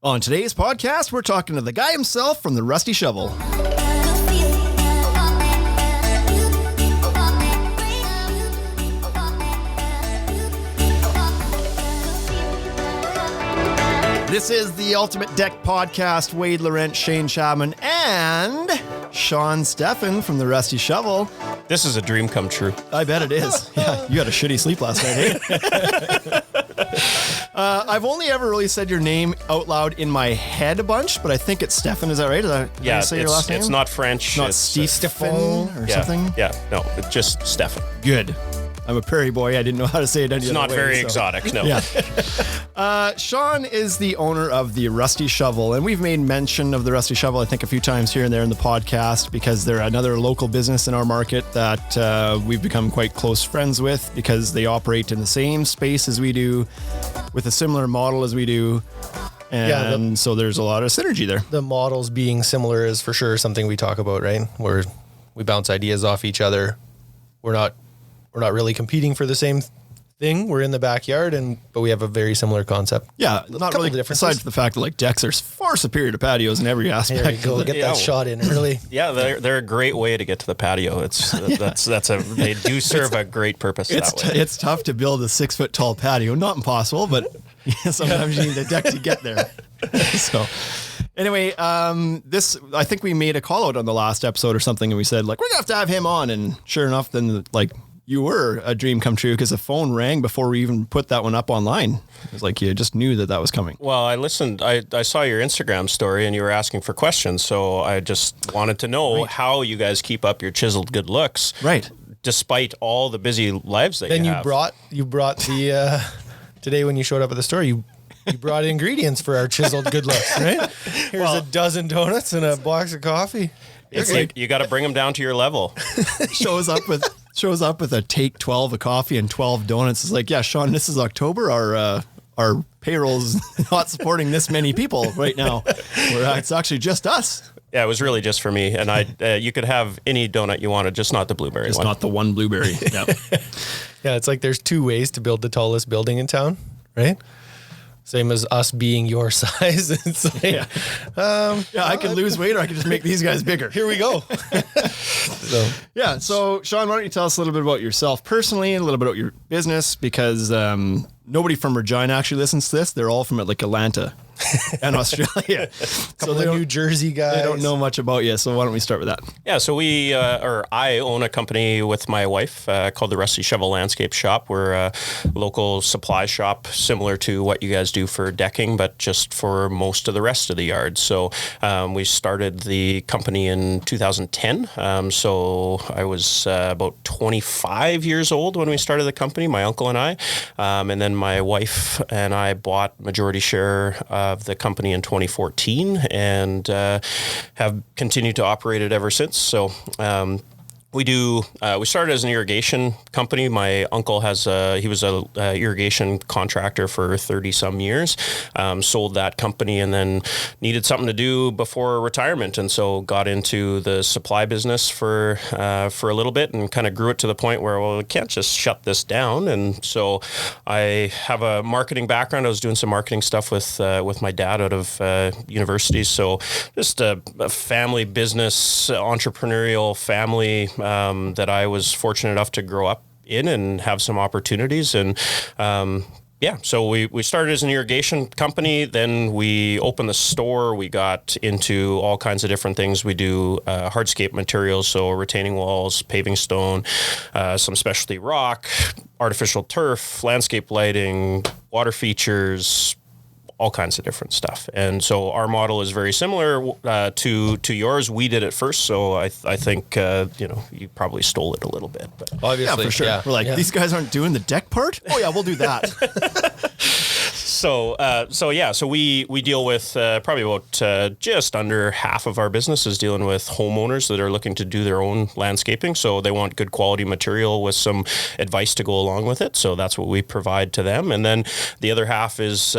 On today's podcast, we're talking to the guy himself from the Rusty Shovel. This is the Ultimate Deck Podcast. Wade Laurent, Shane Chapman, and Sean Stefan from the Rusty Shovel. This is a dream come true. I bet it is. Yeah, you had a shitty sleep last night, eh? I've only ever really said your name out loud in my head a bunch, but I think it's Stefan. Is that right? Did you say your last name? It's not French. Not Stefan or something? Yeah, no, it's just Stefan. Good. I'm a prairie boy. I didn't know how to say it any It's other not way, very so. exotic, no. Yeah. Sean is the owner of the Rusty Shovel, and we've made mention of the Rusty Shovel, I think, a few times here and there in the podcast because they're another local business in our market that we've become quite close friends with because they operate in the same space as we do, with a similar model as we do. And so there's a lot of synergy there. The models being similar is for sure something we talk about, right? Where we bounce ideas off each other. We're not really competing for the same thing. We're in the backyard, but we have a very similar concept. Yeah, not really. Aside from the fact that like decks are far superior to patios in every aspect. There you go. Get that shot in early. Yeah, they're a great way to get to the patio. They do serve a great purpose that way. It's tough to build a 6 foot tall patio. Not impossible, but sometimes you need a deck to get there. So. Anyway, I think we made a call out on the last episode or something, and we said like we're gonna have to have him on, and sure enough, then like you were a dream come true because the phone rang before we even put that one up online. It was like you just knew that was coming. Well, I listened. I saw your Instagram story, and you were asking for questions, so I just wanted to know how you guys keep up your chiseled good looks, right? Despite all the busy lives that you have. Then you brought the today when you showed up at the store you brought ingredients for our chiseled good looks, right? Here's a dozen donuts and a box of coffee. It's like you got to bring them down to your level. shows up with a take 12 of coffee and 12 donuts. It's like, yeah, Sean, this is October. Our payroll's not supporting this many people right now. It's actually just us. Yeah, it was really just for me, and you could have any donut you wanted, just not the blueberry just one. Not the one blueberry. Yep. Yeah, it's like there's two ways to build the tallest building in town, right? Same as us being your size. It's like, I can lose weight or I can just make these guys bigger. Here we go. So Sean, why don't you tell us a little bit about yourself personally and a little bit about your business, because nobody from Regina actually listens to this. They're all from like Atlanta and Australia. So the New Jersey guys. They don't know much about you. So why don't we start with that? Yeah, so I own a company with my wife called the Rusty Shovel Landscape Shop. We're a local supply shop similar to what you guys do for decking, but just for most of the rest of the yard. So we started the company in 2010. So I was about 25 years old when we started the company, my uncle and I. And then my wife and I bought majority share of the company in 2014 and have continued to operate it ever since. So we started as an irrigation company. My uncle he was a irrigation contractor for 30 some years, sold that company and then needed something to do before retirement. And so got into the supply business for a little bit and kind of grew it to the point where, we can't just shut this down. And so I have a marketing background. I was doing some marketing stuff with my dad out of university. So just a family business, entrepreneurial family, that I was fortunate enough to grow up in and have some opportunities. And so we started as an irrigation company. Then we opened the store. We got into all kinds of different things. We do hardscape materials, so retaining walls, paving stone, some specialty rock, artificial turf, landscape lighting, water features, all kinds of different stuff. And so our model is very similar to yours. We did it first, so I think you probably stole it a little bit. But obviously, for sure. We're like, these guys aren't doing the deck part? Oh yeah, we'll do that. So we deal with probably about just under half of our business is dealing with homeowners that are looking to do their own landscaping. So they want good quality material with some advice to go along with it. So that's what we provide to them. And then the other half is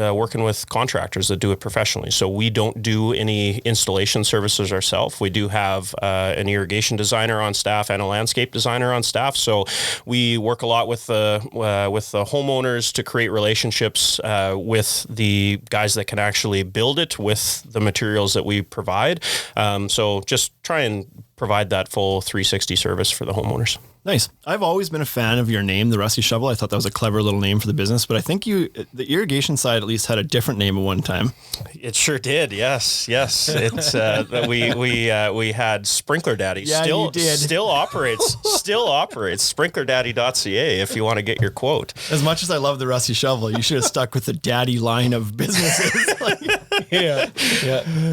working with contractors that do it professionally. So we don't do any installation services ourselves. We do have an irrigation designer on staff and a landscape designer on staff. So we work a lot with the homeowners to create relationships partners with the guys that can actually build it with the materials that we provide. So just try and provide that full 360 service for the homeowners. Nice. I've always been a fan of your name, the Rusty Shovel. I thought that was a clever little name for the business, but I think the irrigation side at least had a different name at one time. It sure did. Yes. It's we had Sprinkler Daddy. Yeah, you did. Still operates. SprinklerDaddy.ca if you want to get your quote. As much as I love the Rusty Shovel, you should have stuck with the Daddy line of businesses. Yeah.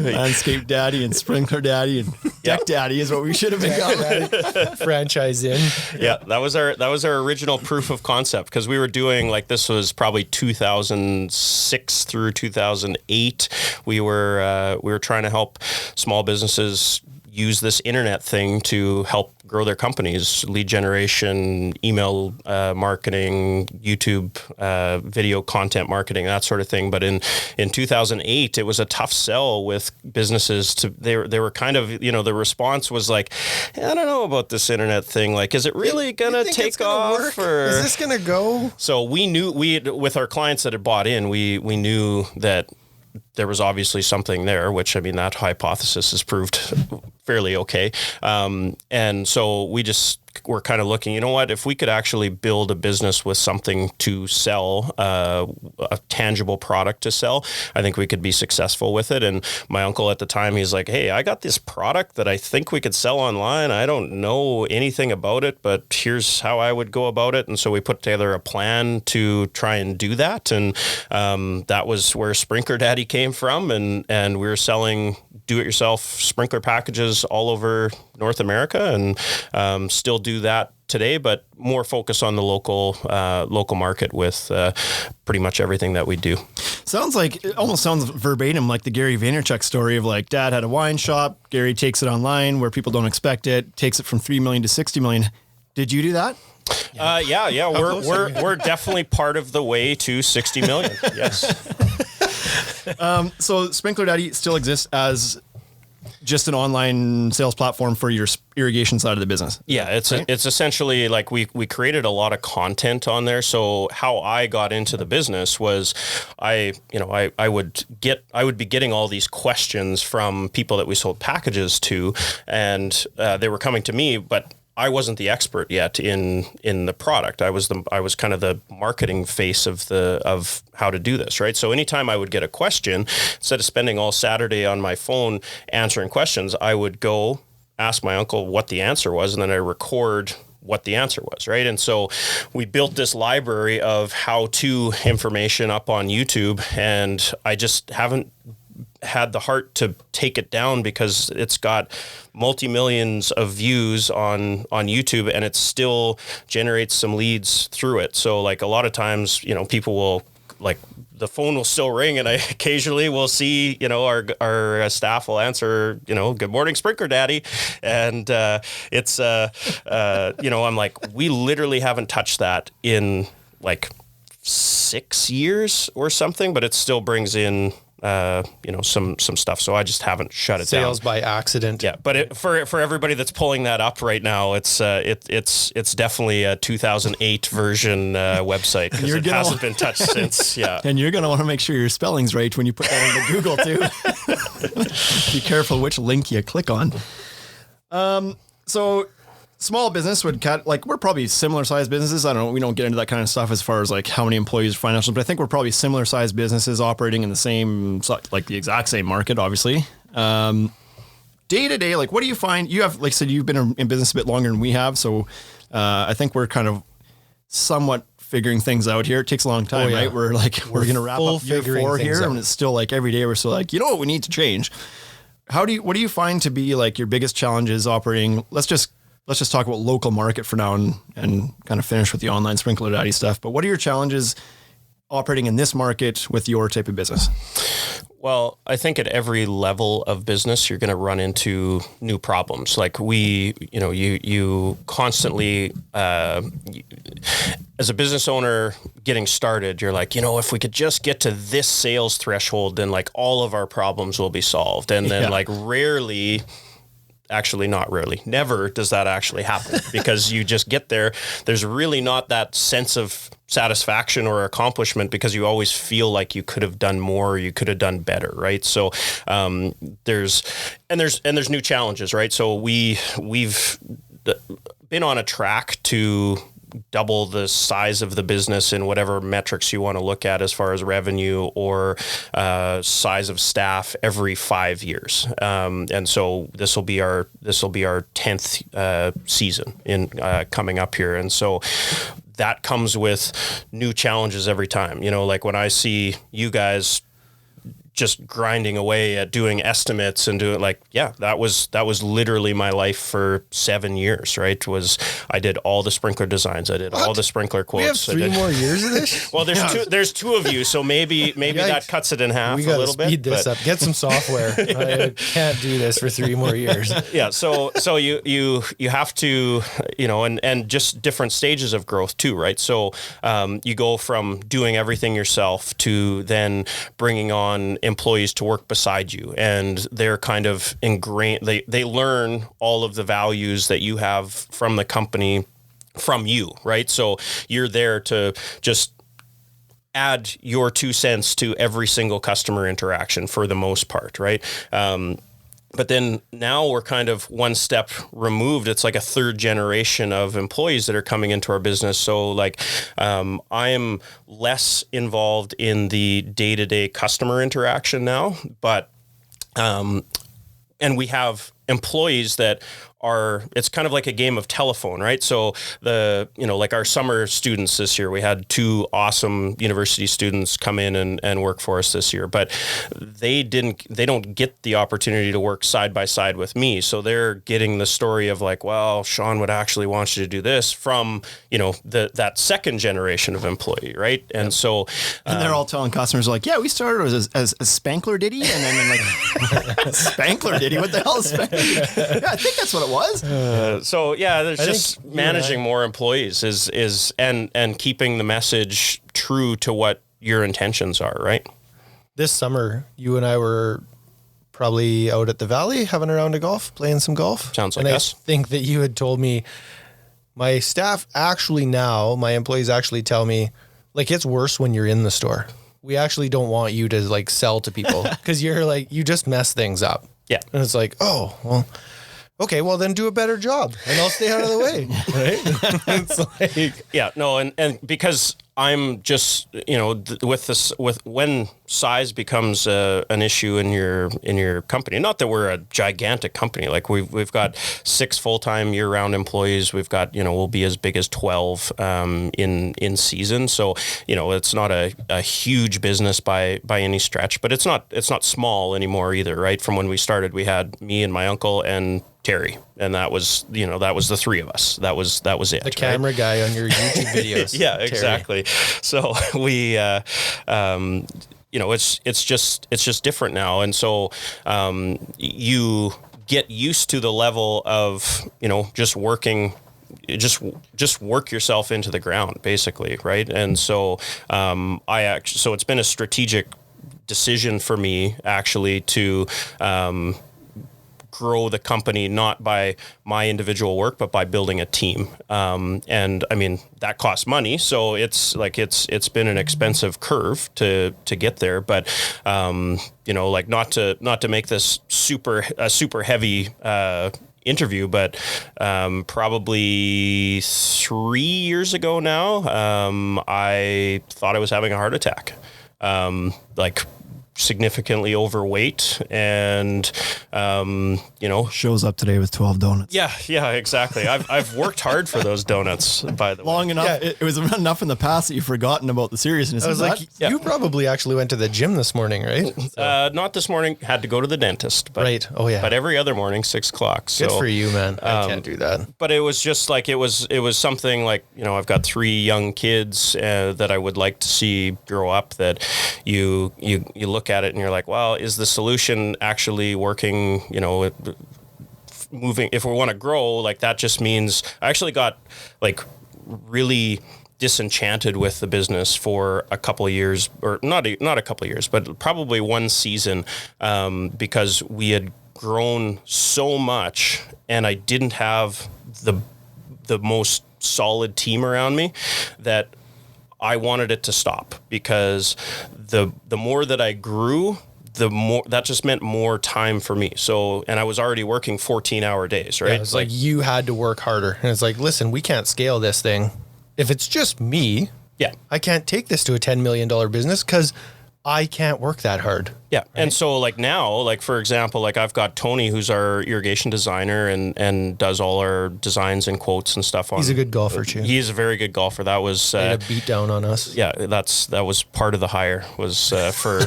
Landscape Daddy and Sprinkler Daddy and Deck Daddy is what we should have been calling. Franchise in. Yeah, that was our original proof of concept, because we were doing, like, this was probably 2006 through 2008. We were trying to help small businesses use this internet thing to help grow their companies, lead generation, email marketing, YouTube video content marketing, that sort of thing. But in 2008, it was a tough sell with businesses. They were kind of, the response was like, I don't know about this internet thing. Like, is it really gonna take off? Or is this gonna go? So we knew with our clients that had bought in, we knew that there was obviously something there, which, I mean, that hypothesis has proved fairly okay. And so we just were kind of looking, you know what, if we could actually build a business with something to sell, a tangible product to sell, I think we could be successful with it. And my uncle at the time, he's like, hey, I got this product that I think we could sell online. I don't know anything about it, but here's how I would go about it. And so we put together a plan to try and do that. And that was where Sprinkler Daddy came from. And we were selling do-it-yourself sprinkler packages all over North America, and still do that today, but more focus on the local market with pretty much everything that we do. It almost sounds verbatim like the Gary Vaynerchuk story of, like, dad had a wine shop, Gary takes it online where people don't expect it, takes it from 3 million to 60 million. Did you do that? Yeah. We're definitely part of the way to 60 million. Yes. So Sprinkler Daddy still exists as just an online sales platform for your irrigation side of the business. Yeah, it's essentially like we created a lot of content on there. So how I got into the business was I would be getting all these questions from people that we sold packages to, and they were coming to me, but I wasn't the expert yet in the product. I was kind of the marketing face of how to do this, right? So anytime I would get a question, instead of spending all Saturday on my phone answering questions, I would go ask my uncle what the answer was, and then I record what the answer was, right? And so we built this library of how-to information up on YouTube, and I just haven't had the heart to take it down because it's got multi-millions of views on YouTube, and it still generates some leads through it. So, like, a lot of times, people will, like, the phone will still ring, and I occasionally will see, our staff will answer, good morning, Sprinkler Daddy. And it's, I'm like, we literally haven't touched that in like 6 years or something, but it still brings in some stuff. So I just haven't shut it down. Sales by accident. Yeah, but for everybody that's pulling that up right now, it's definitely a 2008 version website, because it hasn't been touched since. Yeah, and you're gonna want to make sure your spelling's right when you put that into Google too. Be careful which link you click on. So small business would we're probably similar sized businesses. I don't know. We don't get into that kind of stuff as far as like how many employees, financials, but I think we're probably similar sized businesses operating in the same, like the exact same market, obviously. Day to day, like, what do you find? You have, like I said, you've been in business a bit longer than we have. So I think we're kind of somewhat figuring things out here. It takes a long time, right? We're going to wrap up year 4 here, and it's still like every day we're still like, what we need to change. What do you find to be like your biggest challenges operating? Let's just talk about local market for now and kind of finish with the online Sprinkler Daddy stuff. But what are your challenges operating in this market with your type of business? Well, I think at every level of business, you're going to run into new problems. Like you constantly, as a business owner getting started, you're like, if we could just get to this sales threshold, then like all of our problems will be solved. And then like rarely actually not rarely, never does that actually happen because you just get there. There's really not that sense of satisfaction or accomplishment because you always feel like you could have done more, you could have done better, right? So there's new challenges, right? So we've been on a track to double the size of the business in whatever metrics you want to look at as far as revenue or size of staff every 5 years. And so this will be our 10th season in coming up here. And so that comes with new challenges every time. You know, like when I see you guys just grinding away at doing estimates and doing that was literally my life for 7 years, right? I did all the sprinkler designs. I did all the sprinkler quotes. We have 3 more years of this? Well, there's two of you, so maybe that cuts it in half a little bit. Speed this up. Get some software. I can't do this for 3 more years. Yeah. So you have to, you know, and just different stages of growth too, right? So you go from doing everything yourself to then bringing on employees to work beside you, and they're kind of ingrained. They learn all of the values that you have from the company from you, right? So you're there to just add your 2 cents to every single customer interaction for the most part, right? But then now we're kind of one step removed. It's like a 3rd generation of employees that are coming into our business. So like I am less involved in the day-to-day customer interaction now, but and we have employees that it's kind of like a game of telephone, right? So like our summer students this year, we had 2 awesome university students come in and work for us this year, but they don't get the opportunity to work side by side with me. So they're getting the story of like, well, Sean would actually want you to do this from, you know, that 2nd generation of employee, right? And so, and they're all telling customers like, yeah, we started as a Spankler Diddy, and then like Spankler Diddy, what the hell is Spankler? Yeah, I think that's what it was. So yeah, there's just managing more employees is and keeping the message true to what your intentions are, right? This summer, you and I were probably out at the Valley having a round of golf, playing some golf. Sounds like and us. I think that you had told me my staff actually now, my employees actually tell me like it's worse when you're in the store. We actually don't want you to like sell to people because you're like, you just mess things up. Yeah. And it's like, oh, well, okay, well then do a better job and I'll stay out of the way. Right? It's like, yeah, no. And because I'm just, you know, with when size becomes an issue in your company, not that we're a gigantic company, like we've got 6 full-time year-round employees. We've got, you know, we'll be as big as 12 in season. So, you know, it's not a huge business by any stretch, but it's not small anymore either, right? From when we started, we had me and my uncle and Terry, and that was the 3 of us. That was it. The camera guy on your YouTube videos. Yeah, exactly. So we, you know, it's just different now, and so you get used to the level of, you know, just working. Just work yourself into the ground, basically, right? And so so it's been a strategic decision for me actually to grow the company not by my individual work, but by building a team. And I mean, that costs money. So it's been an expensive curve to get there, but you know, like not to make this super heavy, interview, but probably 3 years ago now, I thought I was having a heart attack. Like significantly overweight and you know, shows up today with 12 donuts. Yeah, exactly. I've worked hard for those donuts, by the way. Long enough. Yeah. It was enough in the past that you've forgotten about the seriousness I was of like, that. you probably actually went to the gym this morning, right? So. Not this morning. Had to go to the dentist. But, right. Oh yeah. But every other morning, 6 o'clock. Good for you, man. I can't do that. But it was just like, it was something like, you know, I've got 3 young kids that I would like to see grow up, that you look at it and you're like, well, is the solution actually working? You know, moving, if we want to grow, like that just means I actually got like really disenchanted with the business for a couple of years, or not a couple of years, but probably 1 season, because we had grown so much and I didn't have the most solid team around me that I wanted it to stop, because the more that I grew, the more that just meant more time for me. So, and I was already working 14-hour days, right? Yeah, it's like you had to work harder. And it's like, listen, we can't scale this thing. If it's just me, yeah, I can't take this to a $10 million business because I can't work that hard. Yeah. Right? And so like now, like for example, like I've got Tony, who's our irrigation designer and does all our designs and quotes and stuff on. He's a good golfer too. He's a very good golfer. That was he had a beat down on us. Yeah, that was part of the hire was for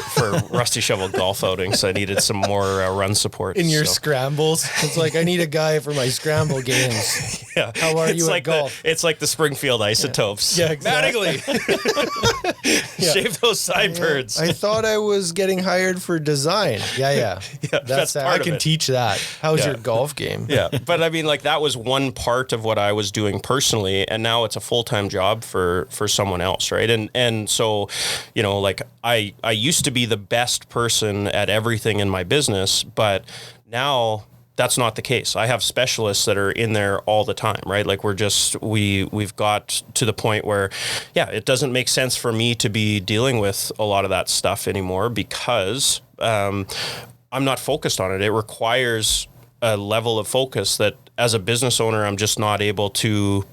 Rusty Shovel golf outings. I needed some more run support. In your scrambles. It's like, I need a guy for my scramble games. Yeah. How are you like at golf? It's like the Springfield Isotopes. Yeah, exactly. Mattingly. Shave those sideburns. I thought I was getting hired for design. Yeah. That's part I of can it. teach that. How's your golf game? Yeah. But I mean, like that was one part of what I was doing personally, and now it's a full-time job for someone else, right? And so, you know, like I used to be the best person at everything in my business, but now that's not the case. I have specialists that are in there all the time, right? Like we've got to the point where, yeah, it doesn't make sense for me to be dealing with a lot of that stuff anymore because I'm not focused on it. It requires a level of focus that as a business owner, I'm just not able to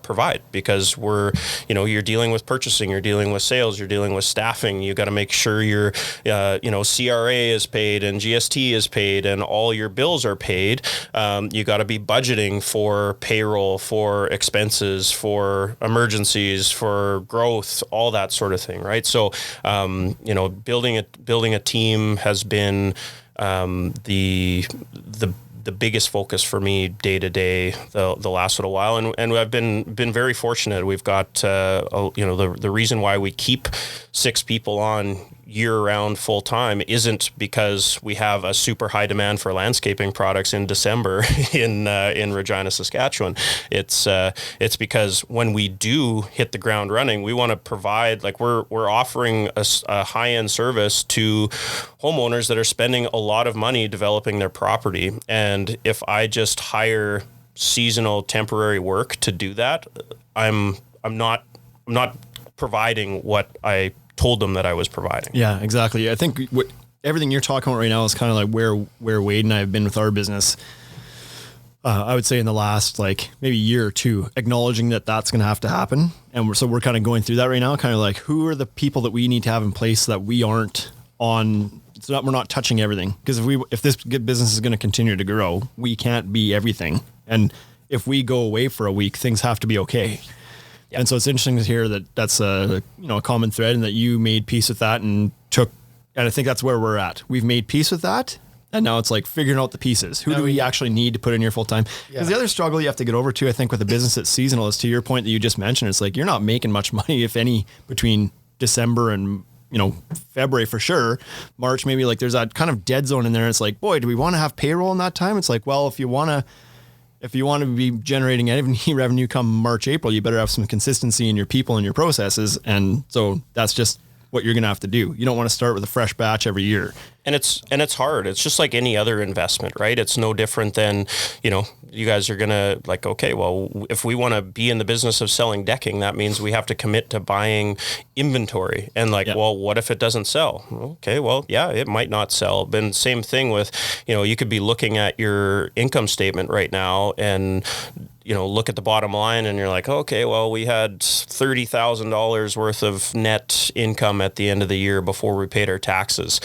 provide, because you're dealing with purchasing, you're dealing with sales, you're dealing with staffing. You got to make sure your, CRA is paid and GST is paid and all your bills are paid. You got to be budgeting for payroll, for expenses, for emergencies, for growth, all that sort of thing, right? So, building a team has been the biggest focus for me day to day the last little while, and I've been very fortunate. We've got the reason why we keep 6 people on year round full time isn't because we have a super high demand for landscaping products in December in Regina, Saskatchewan. It's because when we do hit the ground running, we want to provide, like we're offering a high end service to homeowners that are spending a lot of money developing their property. And if I just hire seasonal temporary work to do that, I'm not providing what I told them that I was providing. Yeah, exactly. I think everything you're talking about right now is kind of like where Wade and I have been with our business. I would say in the last maybe year or two, acknowledging that that's going to have to happen. And we're kind of going through that right now, kind of like who are the people that we need to have in place so that we aren't on, so that we're not touching everything. Because if this business is going to continue to grow, we can't be everything. And if we go away for a week, things have to be okay. Yep. And so it's interesting to hear that that's a common thread, and that you made peace with that and I think that's where we're at. We've made peace with that. And now it's like figuring out the pieces. Who do we actually need to put in your full time? Because the other struggle you have to get over too, I think, with a business that's seasonal is, to your point that you just mentioned, it's like you're not making much money, if any, between December and February for sure. March, maybe, like there's that kind of dead zone in there. It's like, boy, do we want to have payroll in that time? It's like, well, if you want to be generating any revenue come March, April, you better have some consistency in your people and your processes. And so that's just what you're going to have to do. You don't want to start with a fresh batch every year. And it's hard. It's just like any other investment, right? It's no different than, you guys are going to okay, well, if we want to be in the business of selling decking, that means we have to commit to buying inventory. And well, what if it doesn't sell? Okay, well, yeah, it might not sell. But same thing with, you could be looking at your income statement right now and look at the bottom line and you're like, okay, well, we had $30,000 worth of net income at the end of the year before we paid our taxes.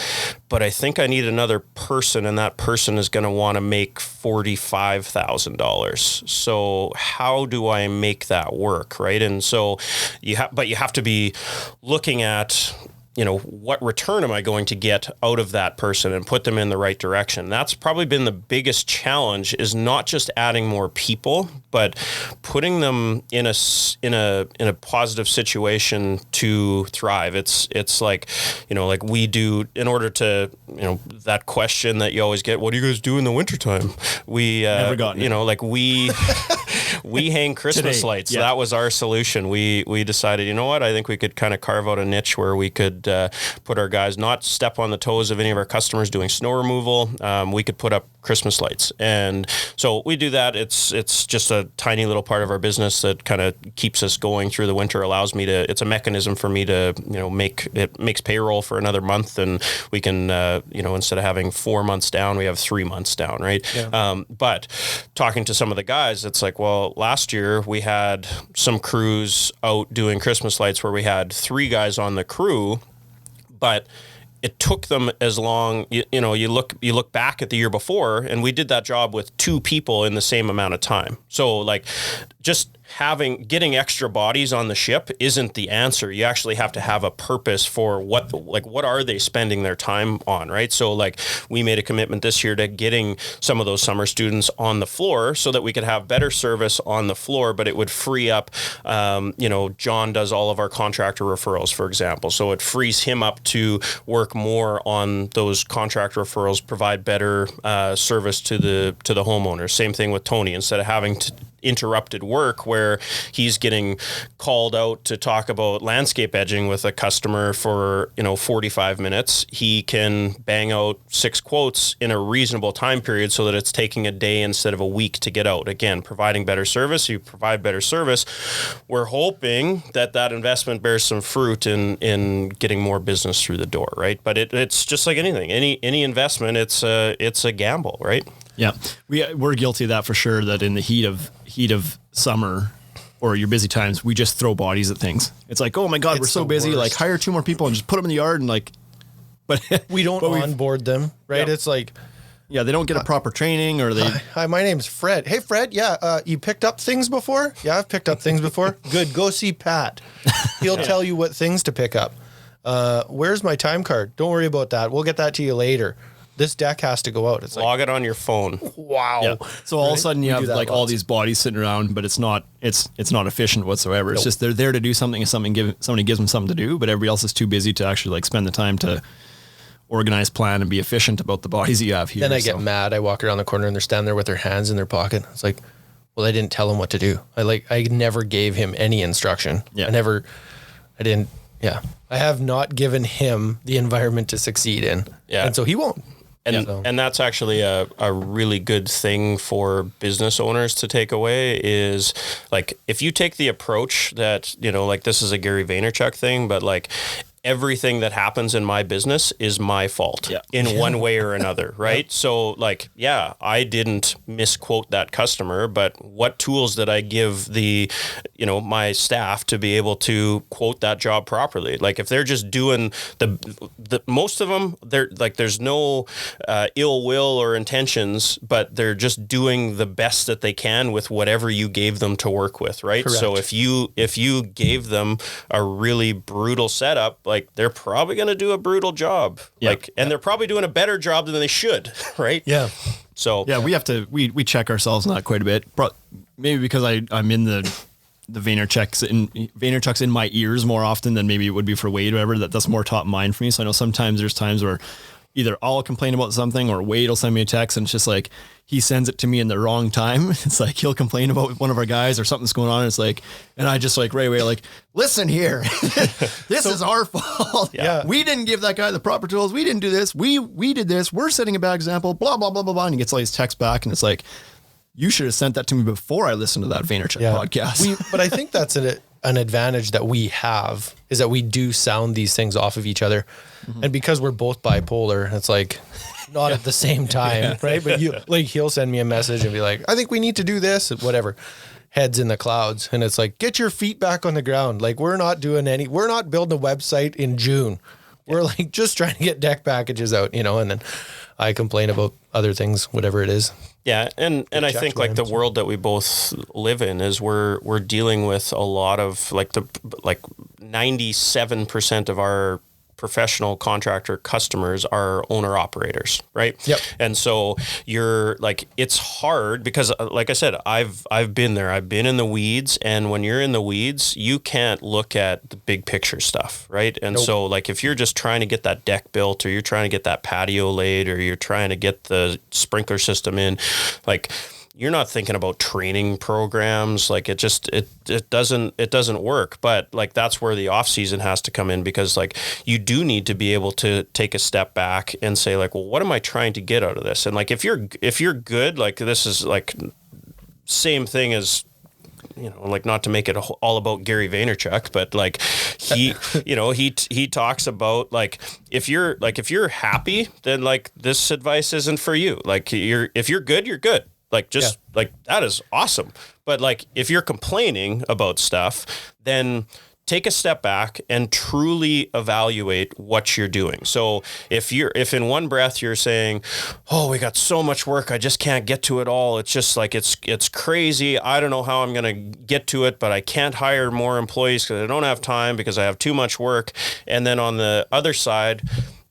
But I think I need another person, and that person is going to want to make $45,000. So how do I make that work, right? And so you have to be looking at, what return am I going to get out of that person and put them in the right direction? That's probably been the biggest challenge, is not just adding more people, but putting them in a positive situation to thrive. It's like, like we do, in order to, that question that you always get, what do you guys do in the wintertime? We, never gotten it. like we we hang Christmas Today, lights. yeah. That was our solution. We decided, you know what? I think we could kind of carve out a niche where we could put our guys, not step on the toes of any of our customers doing snow removal. We could put up Christmas lights. And so we do that. It's just a tiny little part of our business that kind of keeps us going through the winter, allows me to, it's a mechanism for me to, makes payroll for another month, and we can, instead of having 4 months down, we have 3 months down, right? Yeah. But talking to some of the guys, it's like, well, last year we had some crews out doing Christmas lights where we had 3 guys on the crew, but it took them as long, you look back at the year before, and we did that job with 2 people in the same amount of time. So like just getting extra bodies on the ship isn't the answer. You actually have to have a purpose for what are they spending their time on, right? So like we made a commitment this year to getting some of those summer students on the floor so that we could have better service on the floor, but it would free up, John does all of our contractor referrals, for example. So it frees him up to work more on those contractor referrals, provide better service to the homeowners. Same thing with Tony. Instead of having to interrupted work where he's getting called out to talk about landscape edging with a customer for 45 minutes, he can bang out 6 quotes in a reasonable time period so that it's taking a day instead of a week to get out. Again, providing better service. You provide better service, we're hoping that investment bears some fruit in getting more business through the door, right? But it's just like anything, any investment, it's a gamble, right? Yeah, we're guilty of that for sure. That in the heat of summer or your busy times, we just throw bodies at things. It's like, oh my God, we're so busy. Worst. Like hire 2 more people and just put them in the yard but we don't onboard them, right? Yeah. It's like, yeah, they don't get a proper training, or they. Hi, my name's Fred. Hey, Fred. Yeah, you picked up things before? Yeah, I've picked up things before. Good. Go see Pat. He'll tell you what things to pick up. Where's my time card? Don't worry about that. We'll get that to you later. This deck has to go out. It's like, log it on your phone. wow. Yeah. So all of a sudden you have like all lots. these bodies sitting around, but it's not efficient whatsoever. It's just they're there to do something, and somebody gives them something to do, but everybody else is too busy to actually like spend the time to organize, plan, and be efficient about the bodies you have here. Then I get mad. I walk around the corner and they're standing there with their hands in their pocket. It's like, well, I didn't tell him what to do. I never gave him any instruction. Yeah. I have not given him the environment to succeed in. Yeah. And so he won't. And that's actually a really good thing for business owners to take away is like, if you take the approach that, like this is a Gary Vaynerchuk thing, but like everything that happens in my business is my fault in one way or another, right? So like, yeah, I didn't misquote that customer, but what tools did I give my staff to be able to quote that job properly? Like if they're just doing the most of them, they're like, there's no ill will or intentions, but they're just doing the best that they can with whatever you gave them to work with, right? Correct. So if you gave them a really brutal setup, like they're probably going to do a brutal job, and they're probably doing a better job than they should, right? Yeah. So yeah, we have to we check ourselves on that quite a bit. Maybe because I'm in the Vaynerchuk's in my ears more often than maybe it would be for Wade or whatever. That's more top of mind for me. So I know sometimes there's times where either I'll complain about something or Wade will send me a text, and it's just like he sends it to me in the wrong time. It's like he'll complain about one of our guys or something's going on. And it's like, and I just like right away, like, listen here, this is our fault. Yeah. We didn't give that guy the proper tools. We didn't do this. We did this. We're setting a bad example, blah, blah, blah, blah, blah. And he gets all these texts back, and it's like, you should have sent that to me before I listened to that Vaynerchuk podcast. But I think that's an advantage that we have, is that we do sound these things off of each other. Mm-hmm. And because we're both bipolar, it's like not at the same time, right? But he'll send me a message and be like, I think we need to do this, whatever. Heads in the clouds. And it's like, get your feet back on the ground. Like we're not building a website in June. We're like just trying to get deck packages out, and then I complain about other things, whatever it is. Yeah, and I think like the world that we both live in is we're dealing with a lot of like 97% of our professional contractor customers are owner operators, right? Yep. And so you're like, it's hard because like I said, I've been there. I've been in the weeds, and when you're in the weeds, you can't look at the big picture stuff, right? And so like if you're just trying to get that deck built, or you're trying to get that patio laid, or you're trying to get the sprinkler system in, like you're not thinking about training programs. Like it doesn't work. But like that's where the off season has to come in, because like you do need to be able to take a step back and say like, well, what am I trying to get out of this? And like if you're good, like this is like same thing as, you know, like not to make it all about Gary Vaynerchuk, but like he, you know, he talks about like if you're happy, then like this advice isn't for you. Like if you're good, you're good. Like just like that is awesome. But like if you're complaining about stuff, then take a step back and truly evaluate what you're doing. So if in one breath you're saying, oh, we got so much work, I just can't get to it all. It's just like, it's crazy. I don't know how I'm going to get to it, but I can't hire more employees because I don't have time because I have too much work. And then on the other side,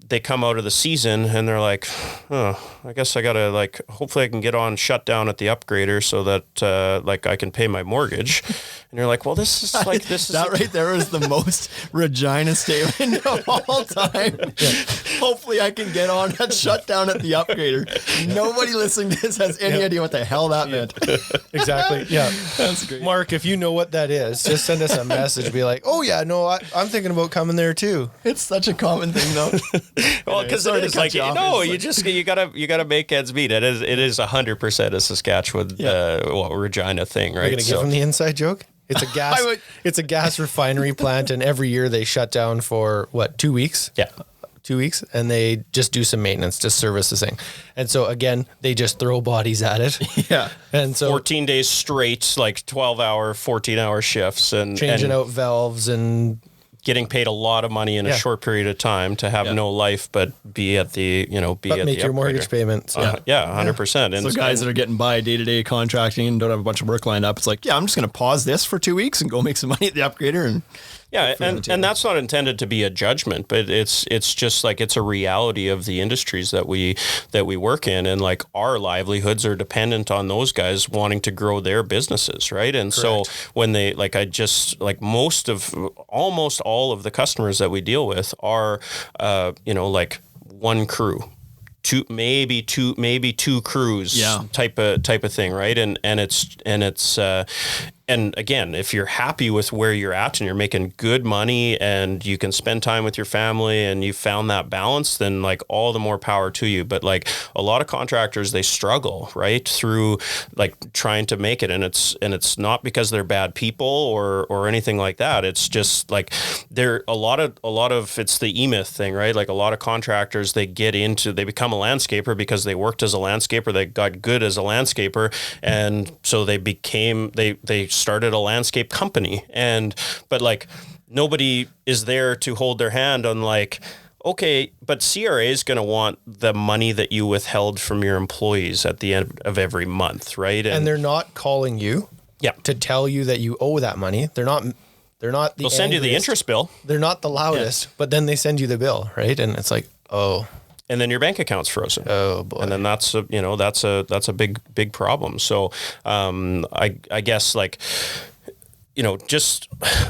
they come out of the season and they're like, oh, I guess I gotta like, hopefully I can get on shutdown at the upgrader so that like I can pay my mortgage. And you're like, well, this is that right there is the most Regina statement of all time. Hopefully I can get on that shutdown at the upgrader. Nobody listening to this has any idea what the hell that meant. Exactly. Yeah. That's great. Mark, if you know what that is, just send us a message. Be like, oh yeah, no, I'm thinking about coming there too. It's such a common thing though. Well, because it is like, you gotta make ends meet. It is 100% a Saskatchewan Regina thing, right? Are you gonna give them the inside joke? It's a gas. It's a gas refinery plant, and every year they shut down for what, 2 weeks? Yeah. 2 weeks, and they just do some maintenance to service this thing. And so again, they just throw bodies at it. Yeah. And so 14 days straight, like 12-hour, 14-hour shifts, and changing out valves and getting paid a lot of money in a short period of time to have no life, but be at the, make your mortgage payments. 100%. And so guys that are getting by day-to-day contracting and don't have a bunch of work lined up, it's like, I'm just going to pause this for 2 weeks and go make some money at the upgrader. And and that's not intended to be a judgment, but it's just like, it's a reality of the industries that we work in, and like our livelihoods are dependent on those guys wanting to grow their businesses, right? And correct. So when they almost all of the customers that we deal with are like one crew. Maybe two crews type of thing, right? And again, if you're happy with where you're at and you're making good money and you can spend time with your family and you found that balance, then like all the more power to you. But like a lot of contractors, they struggle right through like trying to make it, and it's not because they're bad people or anything like that. It's just like they're a lot of it's the E-Myth thing, right? Like a lot of contractors, they become a landscaper because they worked as a landscaper, they got good as a landscaper, and so they started a landscape company, but like nobody is there to hold their hand on like, okay, but CRA is going to want the money that you withheld from your employees at the end of every month, right? And they're not calling you to tell you that you owe that money. They're not they'll send you the interest bill. They're not the loudest, but then they send you the bill, right? And it's like, oh. And then your bank account's frozen. Oh boy! And then that's a big problem. So I guess like just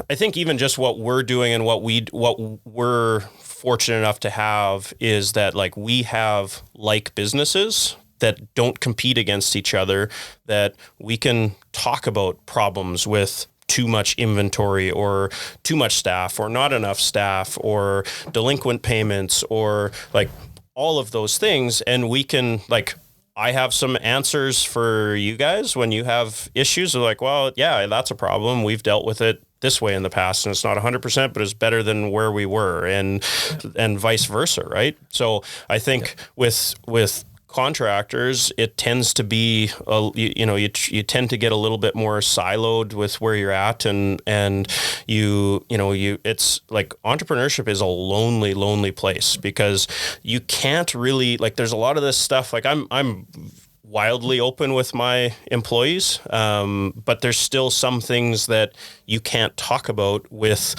I think even just what we're doing and what we're fortunate enough to have is that like we have like businesses that don't compete against each other, that we can talk about problems with too much inventory or too much staff or not enough staff or delinquent payments or like all of those things. And we can like, I have some answers for you guys when you have issues. They're like, well, yeah, that's a problem. We've dealt with it this way in the past, and it's not 100%, but it's better than where we were, and vice versa, right? So I think with contractors, it tends to be you tend to get a little bit more siloed with where you're at, and it's like entrepreneurship is a lonely place because you can't really like, there's a lot of this stuff like I'm wildly open with my employees, but there's still some things that you can't talk about with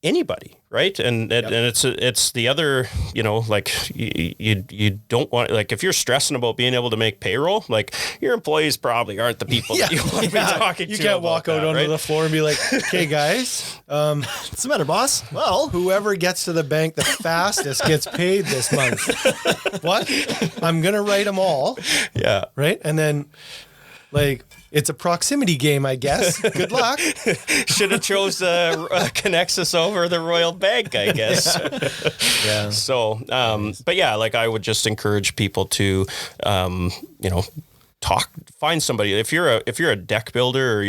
anybody, right? And it's the other, like you don't want, like, if you're stressing about being able to make payroll, like, your employees probably aren't the people that you want to be talking to. You can't walk out onto the floor and be like, okay, guys, What's the matter, boss? Well, whoever gets to the bank the fastest gets paid this month. What? I'm going to write them all. Yeah. Right? And then, like, it's a proximity game, I guess. Good luck. Should have chose Connexus over the Royal Bank, I guess. Yeah. So, but yeah, like, I would just encourage people to, find somebody. If you're a deck builder, or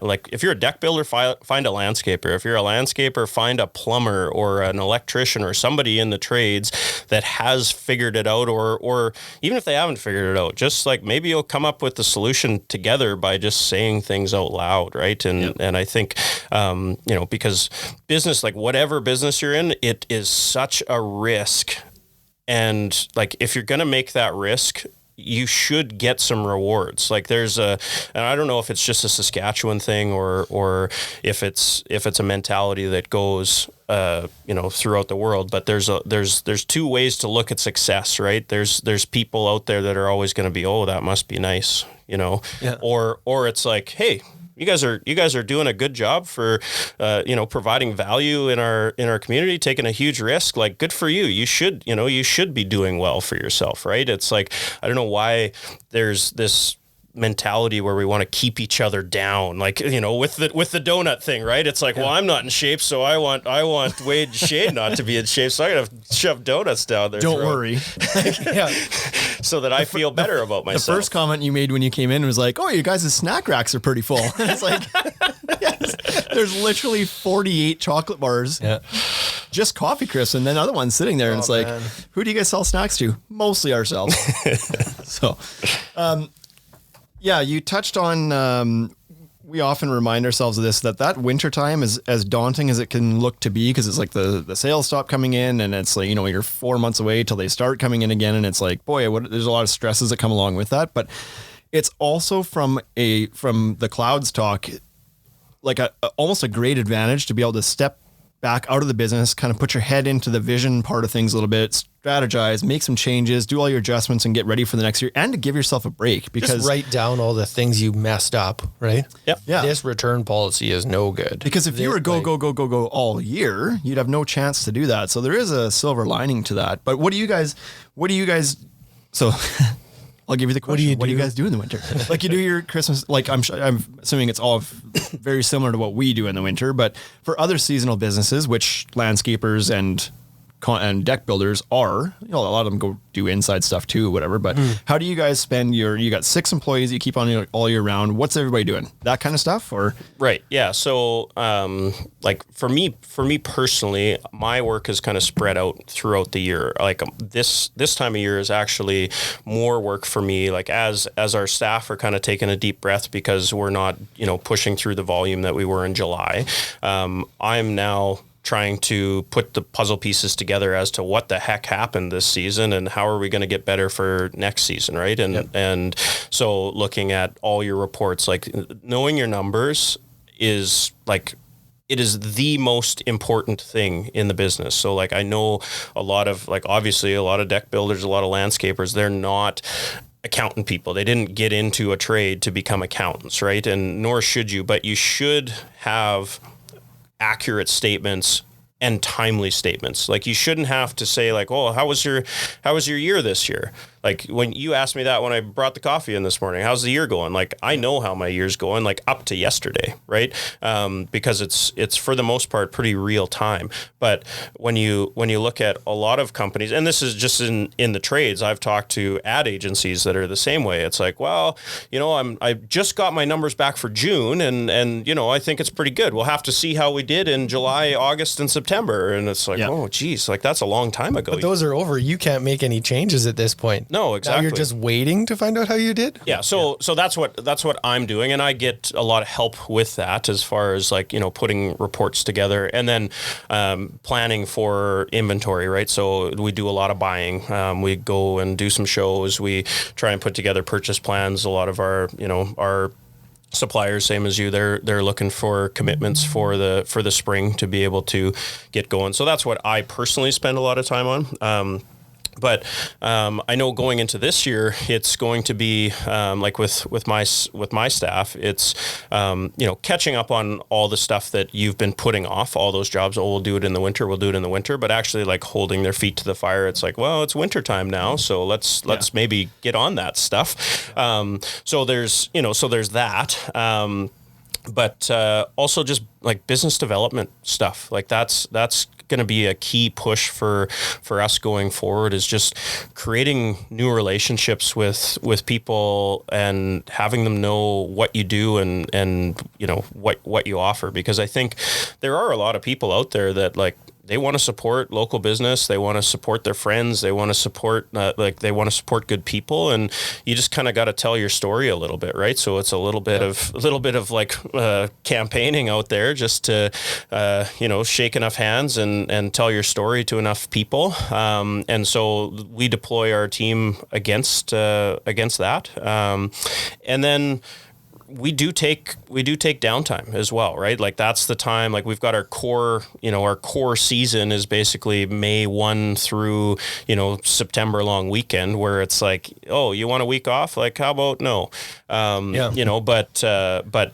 if you're a deck builder, find a landscaper. If you're a landscaper, find a plumber or an electrician or somebody in the trades that has figured it out, or even if they haven't figured it out, just like, maybe you'll come up with the solution together by just saying things out loud, right? And I think, because business, like, whatever business you're in, it is such a risk. And, like, if you're going to make that risk, you should get some rewards. Like, and I don't know if it's just a Saskatchewan thing, or if it's a mentality that goes, throughout the world, but there's two ways to look at success, right? There's people out there that are always going to be, oh, that must be nice, or it's like, hey, you guys are doing a good job for, providing value in our community, taking a huge risk. Like, good for you. You should be doing well for yourself, right? It's like, I don't know why there's this mentality where we want to keep each other down, like, with the donut thing, right? It's like, well, I'm not in shape, so I want Wade Shane not to be in shape, so I gotta shove donuts down there. Don't worry. So that I feel better about myself. The first comment you made when you came in was like, oh, you guys' snack racks are pretty full. And it's like, yes, there's literally 48 chocolate bars, just coffee crisps, and then other ones sitting there. And it's like, man, who do you guys sell snacks to? Mostly ourselves. So, yeah, you touched on, we often remind ourselves of this, that wintertime is as daunting as it can look to be, because it's like the sales stop coming in, and it's like, you're 4 months away till they start coming in again. And it's like, boy, there's a lot of stresses that come along with that. But it's also from the clouds talk, like almost a great advantage to be able to step back out of the business, kind of put your head into the vision part of things a little bit, strategize, make some changes, do all your adjustments, and get ready for the next year, and to give yourself a break. Because just write down all the things you messed up, right? Yep. Yeah. This return policy is no good. Because if you were go all year, you'd have no chance to do that. So there is a silver lining to that. But what do you guys, so I'll give you the question. What do you guys do in the winter? Like, you do your Christmas, like, I'm assuming it's all very similar to what we do in the winter, but for other seasonal businesses, which landscapers and deck builders are, a lot of them go do inside stuff too, whatever. But how do you guys spend you got 6 employees you keep on all year round? What's everybody doing? That kind of stuff, or? Right. Yeah. So, like, for me personally, my work is kind of spread out throughout the year. Like, this time of year is actually more work for me. Like, as our staff are kind of taking a deep breath because we're not, pushing through the volume that we were in July. I'm now trying to put the puzzle pieces together as to what the heck happened this season and how are we going to get better for next season, right? And so looking at all your reports, like, knowing your numbers is like, it is the most important thing in the business. So, like, I know a lot of, like, obviously a lot of deck builders, a lot of landscapers, they're not accountant people. They didn't get into a trade to become accountants, right? And nor should you, but you should have accurate statements and timely statements. Like, you shouldn't have to say, like, oh, how was your year this year? Like, when you asked me that when I brought the coffee in this morning, how's the year going? Like, I know how my year's going, like, up to yesterday, right? Because it's for the most part pretty real time. But when you look at a lot of companies, and this is just in the trades, I've talked to ad agencies that are the same way. It's like, well, I just got my numbers back for June, and I think it's pretty good. We'll have to see how we did in July, August, and September. And it's like, oh, geez, like, that's a long time ago. But those are over. You can't make any changes at this point. No, exactly. Now you're just waiting to find out how you did? Yeah, so that's what I'm doing, and I get a lot of help with that as far as, like, putting reports together, and then planning for inventory, right? So we do a lot of buying. We go and do some shows. We try and put together purchase plans. A lot of our suppliers, same as you, they're looking for commitments for the spring to be able to get going. So that's what I personally spend a lot of time on. But I know going into this year, it's going to be like with my staff. It's catching up on all the stuff that you've been putting off, all those jobs. Oh, we'll do it in the winter. We'll do it in the winter. But actually, like holding their feet to the fire. It's like, well, it's winter time now, so let's maybe get on that stuff. So there's that. But also just like business development stuff. Like that's going to be a key push for us going forward, is just creating new relationships with people and having them know what you do and what you offer. Because I think there are a lot of people out there that like, they want to support local business. They want to support their friends. They want to support good people, and you just kind of got to tell your story a little bit, right? So it's a little bit of like campaigning out there, just to shake enough hands and tell your story to enough people. And so we deploy our team against that, and then we do take downtime as well, right? Like that's the time, like we've got our core season is basically May 1 through, September long weekend, where it's like, oh, you want a week off? Like, how about no? But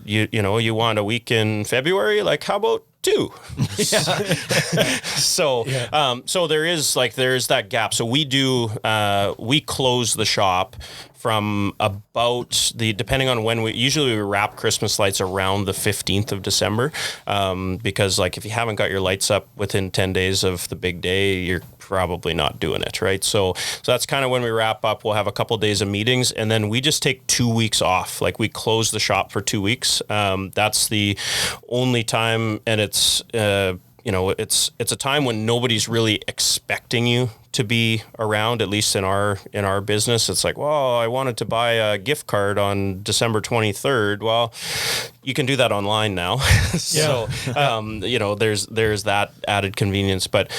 you want a week in February? Like, how about 2? So there's that gap. So we close the shop from about depending on when we wrap Christmas lights around the 15th of December. Because like if you haven't got your lights up within 10 days of the big day, you're probably not doing it, right? So that's kind of when we wrap up. We'll have a couple days of meetings, and then we just take 2 weeks off. Like we close the shop for 2 weeks. That's the only time, and it's a time when nobody's really expecting you to be around, at least in our business. It's like, well, I wanted to buy a gift card on December 23rd. Well, you can do that online now. So, there's that added convenience, but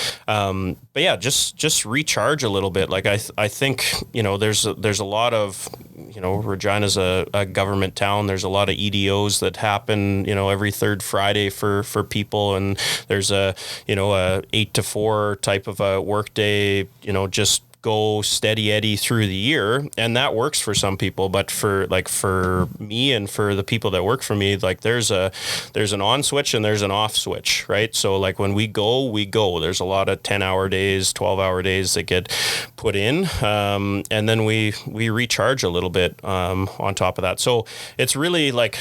yeah, just recharge a little bit. Like I think, there's a lot of, Regina's a government town. There's a lot of EDOs that happen, every third Friday for people. And there's a 8 to 4 type of a work day, just go steady Eddie through the year, and that works for some people. But for me and for the people that work for me, like there's an on switch and there's an off switch, right? So like when we go. There's a lot of 10-hour days, 12-hour days that get put in, and then we recharge a little bit on top of that. So it's really like,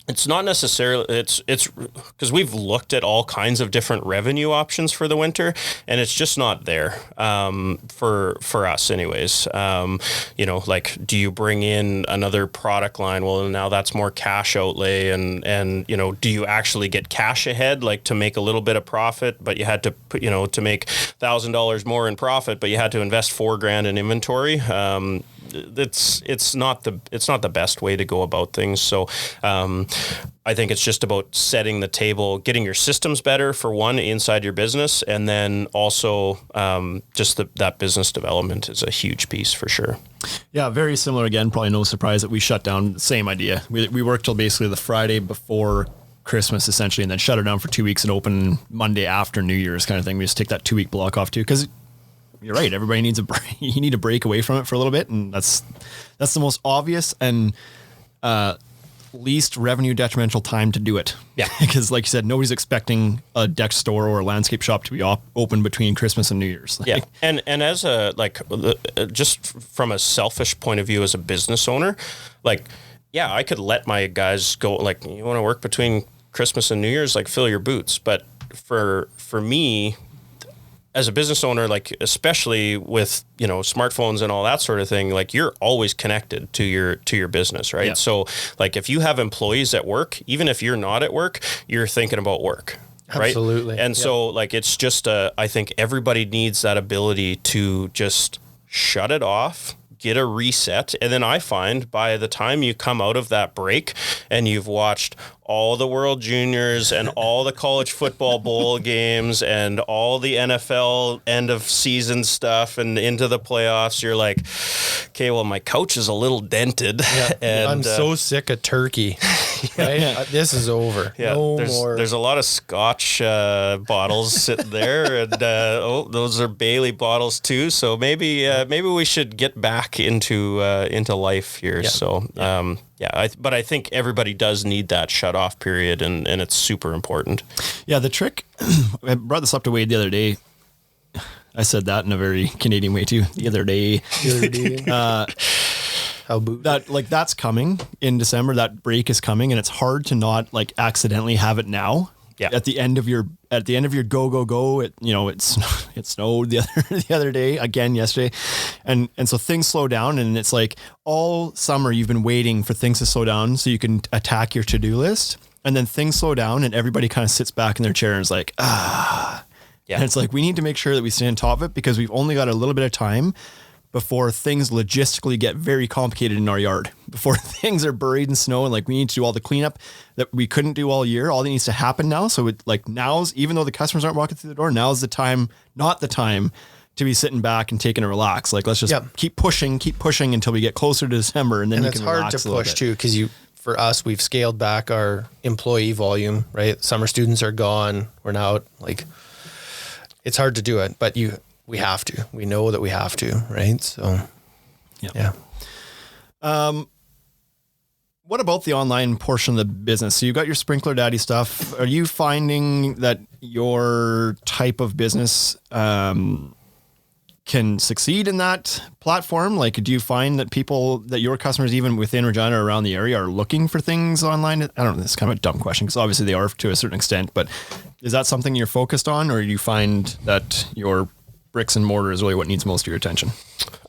it's not necessarily, it's because we've looked at all kinds of different revenue options for the winter, and it's just not there for us anyways. Like, do you bring in another product line? Well, now that's more cash outlay, and do you actually get cash ahead, like to make a little bit of profit, but you had to put, to make $1,000 more in profit, but you had to invest $4,000 in inventory. It's not the best way to go about things. So I think it's just about setting the table, getting your systems better for one inside your business, and then also just that business development is a huge piece for sure. Yeah, very similar. Again, probably no surprise that we shut down. Same idea. We worked till basically the Friday before Christmas essentially, and then shut it down for 2 weeks and open Monday after New Year's kind of thing. We just take that 2 week block off too, because you're right. Everybody needs a break. You need to break away from it for a little bit, and that's the most obvious and least revenue detrimental time to do it. Yeah, because like you said, nobody's expecting a deck store or a landscape shop to be open between Christmas and New Year's. Yeah, and as a just from a selfish point of view as a business owner, like, yeah, I could let my guys go. Like, you want to work between Christmas and New Year's, like fill your boots. But for me, as a business owner, like especially with smartphones and all that sort of thing, like you're always connected to your business, right? Yeah. So like if you have employees at work, even if you're not at work, you're thinking about work, right? Absolutely. And so like it's just I think everybody needs that ability to just shut it off, get a reset. And then I find by the time you come out of that break and you've watched all the World Juniors and all the college football bowl games and all the NFL end of season stuff and into the playoffs, you're like, okay, well, my couch is a little dented. Yeah. And I'm so sick of turkey. Right? This is over. Yeah, No there's more. a lot of Scotch bottles sitting there, and those are Bailey bottles too. So maybe we should get back into life here. Yeah. So but I think everybody does need that shut off period, and it's super important. Yeah, the trick. I brought this up to Wade the other day. I said that in a very Canadian way too. The other day. How boo. That's coming in December. That break is coming, and it's hard to not like accidentally have it now. Yeah. At the end of your go. It snowed the other day again yesterday, and so things slow down, and it's like all summer you've been waiting for things to slow down so you can attack your to-do list, and then things slow down, and everybody kind of sits back in their chair and is like, yeah. And it's like we need to make sure that we stay on top of it because we've only got a little bit of time before things logistically get very complicated in our yard, before things are buried in snow and like we need to do all the cleanup that we couldn't do all year. All that needs to happen now. So even though the customers aren't walking through the door, now's the time, not the time to be sitting back and taking a relax. Like, let's just keep pushing until we get closer to December. And then you can relax. It's hard to push too, because for us, we've scaled back our employee volume, right? Summer students are gone. We're now it's hard to do it, but we have to. We know that we have to, right? So, yeah. What about the online portion of the business? So you've got your Sprinkler Daddy stuff. Are you finding that your type of business can succeed in that platform? Like, do you find that your customers, even within Regina or around the area, are looking for things online? I don't know. This is kind of a dumb question because obviously they are to a certain extent, but is that something you're focused on, or do you find that your bricks and mortar is really what needs most of your attention?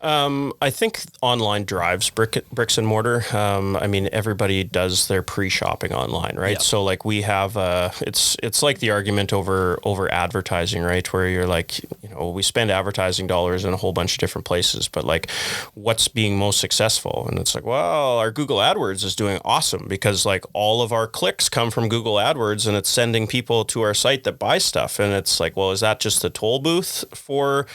I think online drives bricks and mortar. I mean, everybody does their pre-shopping online, right? Yeah. So like we have, it's like the argument over advertising, right? Where you're like, we spend advertising dollars in a whole bunch of different places, but like what's being most successful? And it's like, well, our Google AdWords is doing awesome because like all of our clicks come from Google AdWords and it's sending people to our site that buy stuff. And it's like, well, is that just the toll booth for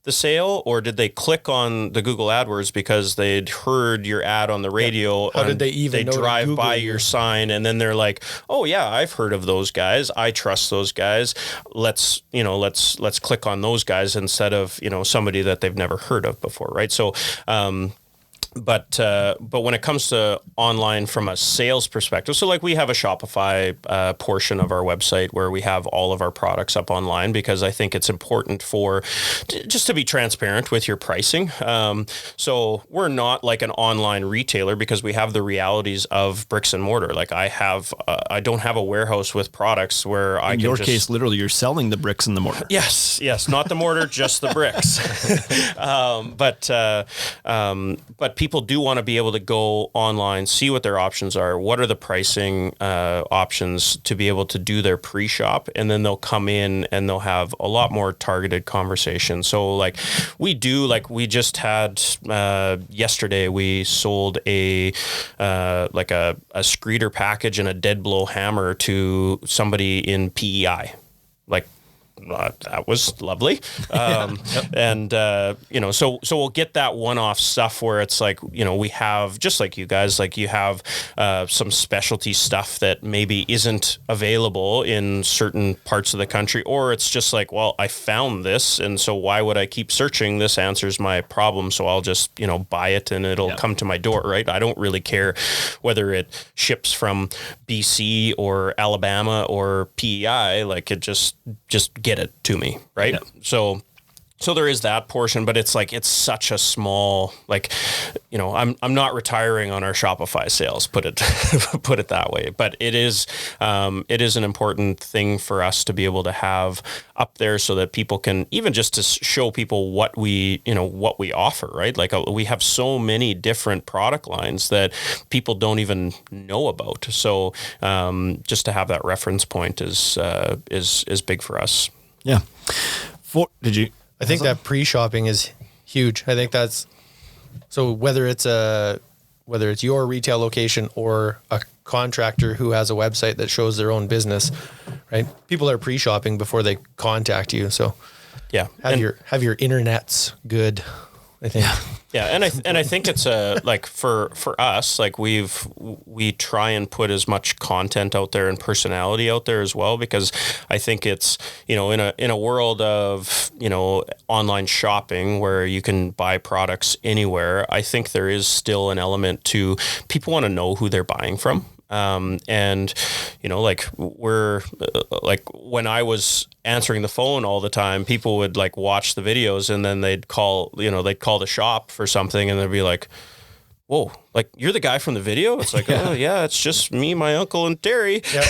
the sale, or did they click on the Google AdWords because they'd heard your ad on the radio? How did they even know to drive Google by you? your sign, and then they're like, "Oh yeah, I've heard of those guys. I trust those guys. Let's click on those guys instead of somebody that they've never heard of before, right?" So. But when it comes to online from a sales perspective, so like we have a Shopify portion of our website where we have all of our products up online because I think it's important just to be transparent with your pricing. So we're not like an online retailer because we have the realities of bricks and mortar. Like I don't have a warehouse with products where in your case, literally you're selling the bricks and the mortar. Yes, not the mortar, just the bricks. But people do want to be able to go online, see what their options are, what are the pricing options to be able to do their pre-shop, and then they'll come in and they'll have a lot more targeted conversation. So like we just had yesterday we sold a screeder package and a dead blow hammer to somebody in PEI. Like that was lovely. And, so we'll get that one-off stuff where it's like, we have, just like you guys, like you have some specialty stuff that maybe isn't available in certain parts of the country, or it's just like, well, I found this, and so why would I keep searching? This answers my problem, so I'll just, buy it and it'll come to my door, right? I don't really care whether it ships from BC or Alabama or PEI, like it just get it to me, right? Yeah. So there is that portion, but it's like, it's such a small, like, I'm not retiring on our Shopify sales, put it that way. But it is an important thing for us to be able to have up there so that people can, even just to show people what we offer, right? Like we have so many different product lines that people don't even know about. So just to have that reference point is big for us. Yeah. I think that pre-shopping is huge. I think that's So whether it's your retail location or a contractor who has a website that shows their own business, right? People are pre-shopping before they contact you. So Yeah. have your internets good, I think. Yeah, and I think it's like for us, like we try and put as much content out there and personality out there as well, because I think it's, you know, in a world of, you know, online shopping where you can buy products anywhere, I think there is still an element to people want to know who they're buying from. And, you know, like like when I was answering the phone all the time, people would like watch the videos and then they'd call the shop for something and they'd be like, whoa, like you're the guy from the video? It's like, oh yeah, it's just me, my uncle, and Terry. Yep.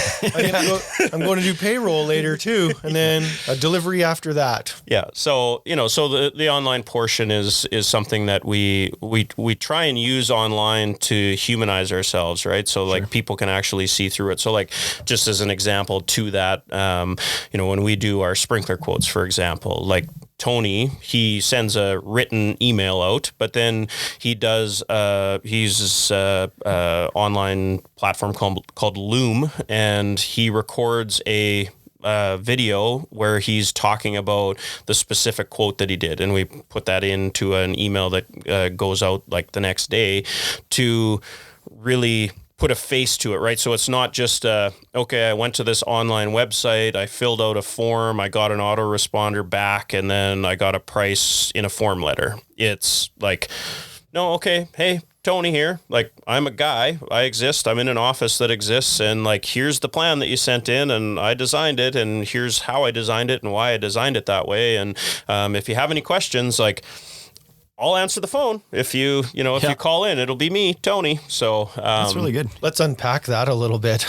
I'm going to do payroll later too, and then a delivery after that. Yeah. So, you know, so the online portion is something that we try and use online to humanize ourselves, right? So like people can actually see through it. So like just as an example to that, you know, when we do our sprinkler quotes, for example, like Tony, he sends a written email out, but then he does, he uses online platform called Loom, and he records a video where he's talking about the specific quote that he did. And we put that into an email that goes out like the next day to really put a face to it, right? So it's not just, okay, I went to this online website, I filled out a form, I got an autoresponder back, and then I got a price in a form letter. It's like, no, okay, hey, Tony here, like I'm a guy, I exist, I'm in an office that exists, and like here's the plan that you sent in and I designed it, and here's how I designed it and why I designed it that way. And if you have any questions, like I'll answer the phone. If you you call in, it'll be me, Tony. So that's really good. Let's unpack that a little bit.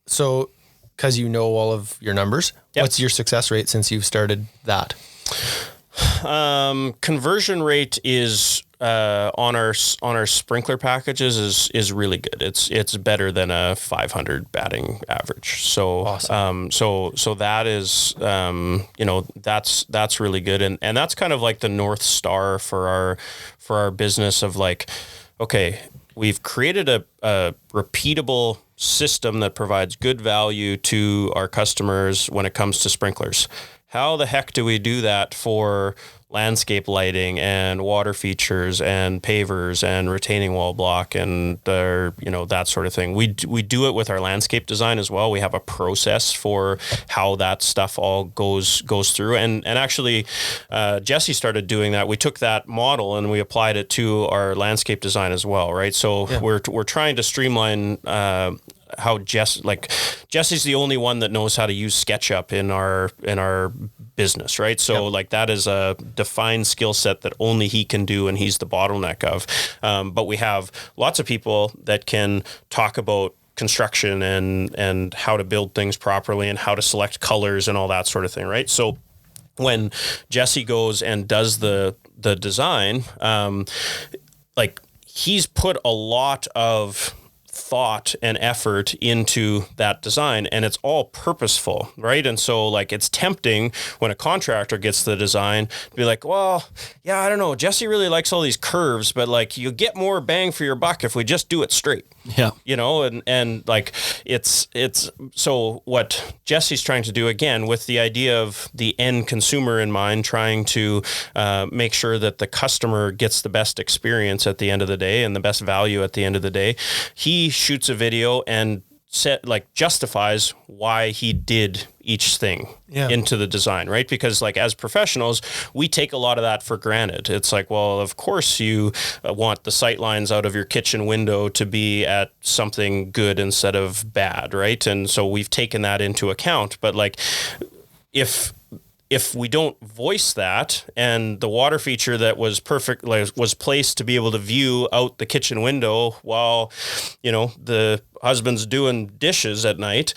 So because you know all of your numbers, what's your success rate since you've started that? Conversion rate is on our sprinkler packages is really good. It's better than a 500 batting average. So awesome. So that is that's really good, and that's kind of like the North Star for our business of like, okay, we've created a repeatable system that provides good value to our customers when it comes to sprinklers. How the heck do we do that for landscape lighting and water features and pavers and retaining wall block and that sort of thing? We do it with our landscape design as well. We have a process for how that stuff all goes through. And actually, Jesse started doing that. We took that model and we applied it to our landscape design as well, right? So we're trying to streamline how Jesse's the only one that knows how to use SketchUp in our business, right? So like that is a defined skill set that only he can do, and he's the bottleneck of. But we have lots of people that can talk about construction and how to build things properly and how to select colors and all that sort of thing, right? So when Jesse goes and does the design, like he's put a lot of thought and effort into that design, and it's all purposeful, right? And so like it's tempting when a contractor gets the design to be like, well, yeah, I don't know, Jesse really likes all these curves, but like you get more bang for your buck if we just do it straight. Yeah. You know, and like it's so what Jesse's trying to do, again, with the idea of the end consumer in mind, trying to make sure that the customer gets the best experience at the end of the day and the best value at the end of the day. He shoots a video and justifies why he did each thing into the design, right? Because like as professionals, we take a lot of that for granted. It's like, well, of course you want the sight lines out of your kitchen window to be at something good instead of bad, right? And so we've taken that into account. But like if we don't voice that, and the water feature that was perfect, like, was placed to be able to view out the kitchen window while, you know, the husband's doing dishes at night,